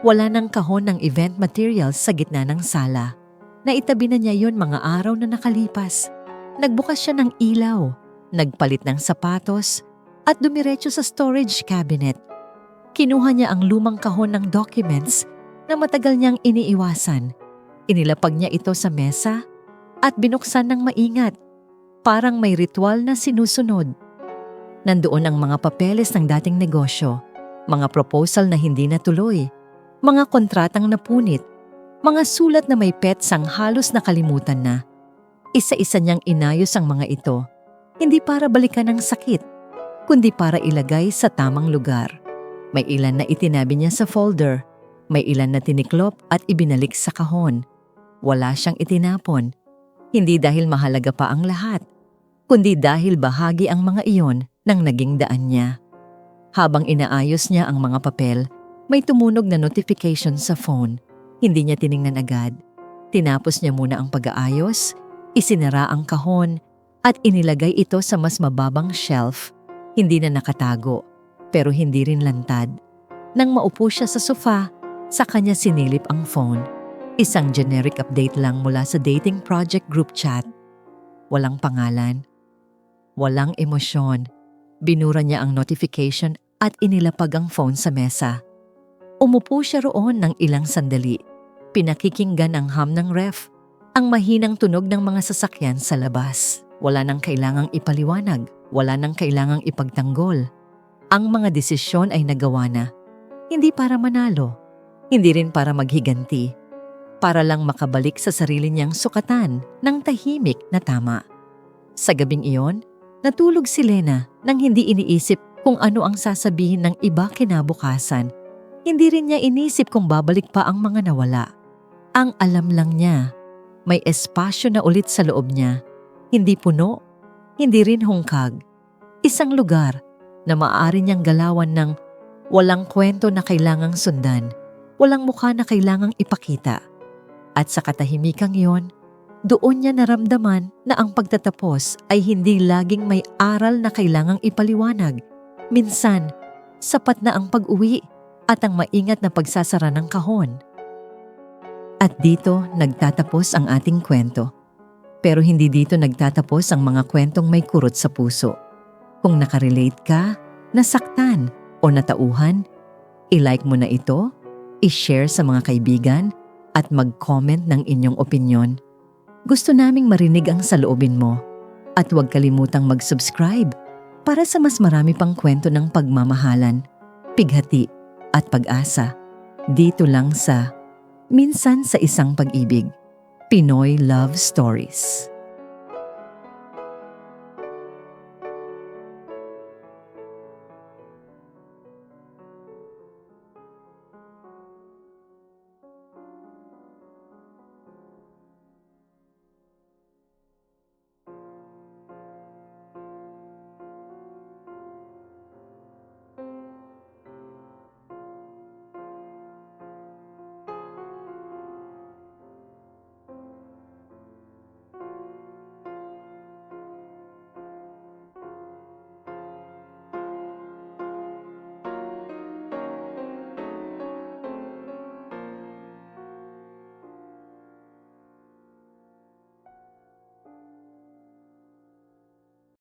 Wala nang kahon ng event materials sa gitna ng sala. Naitabi na niya yon mga araw na nakalipas. Nagbukas siya ng ilaw, nagpalit ng sapatos, at dumiretso sa storage cabinet. Kinuha niya ang lumang kahon ng documents na matagal niyang iniiwasan. Inilapag niya ito sa mesa at binuksan ng maingat. Parang may ritual na sinusunod. Nandoon ang mga papeles ng dating negosyo, mga proposal na hindi natuloy, mga kontratang napunit, mga sulat na may petsang halos nakalimutan na. Isa-isa niyang inayos ang mga ito, hindi para balikan ang sakit, kundi para ilagay sa tamang lugar. May ilan na itinabi niya sa folder, may ilan na tiniklop at ibinalik sa kahon. Wala siyang itinapon, hindi dahil mahalaga pa ang lahat, kundi dahil bahagi ang mga iyon ng naging daan niya. Habang inaayos niya ang mga papel, may tumunog na notification sa phone. Hindi niya tiningnan agad. Tinapos niya muna ang pag-aayos, isinara ang kahon, at inilagay ito sa mas mababang shelf. Hindi na nakatago, pero hindi rin lantad. Nang maupo siya sa sofa, sa kanya sinilip ang phone. Isang generic update lang mula sa dating project group chat. Walang pangalan, walang emosyon. Binura niya ang notification at inilapag ang phone sa mesa. Umupo siya roon ng ilang sandali. Pinakikinggan ang hum ng ref, ang mahinang tunog ng mga sasakyan sa labas. Wala nang kailangang ipaliwanag, wala nang kailangang ipagtanggol. Ang mga desisyon ay nagawa na. Hindi para manalo, hindi rin para maghiganti. Para lang makabalik sa sarili niyang sukatan ng tahimik na tama. Sa gabing iyon, natulog si Lena nang hindi iniisip kung ano ang sasabihin ng iba kinabukasan. Hindi rin niya inisip kung babalik pa ang mga nawala. Ang alam lang niya, may espasyo na ulit sa loob niya. Hindi puno, hindi rin hungkag. Isang lugar na maaari niyang galawan ng walang kwento na kailangang sundan, walang mukha na kailangang ipakita. At sa katahimikang iyon, doon niya naramdaman na ang pagtatapos ay hindi laging may aral na kailangang ipaliwanag. Minsan, sapat na ang pag-uwi at ang maingat na pagsasara ng kahon. At dito nagtatapos ang ating kwento. Pero hindi dito nagtatapos ang mga kwentong may kurot sa puso. Kung nakarelate ka, nasaktan o natauhan, i-like mo na ito, i-share sa mga kaibigan, at mag-comment ng inyong opinyon. Gusto naming marinig ang saloobin mo. At huwag kalimutang mag-subscribe para sa mas marami pang kwento ng pagmamahalan, pighati at pag-asa. Dito lang sa Minsan sa Isang Pag-ibig, Pinoy Love Stories.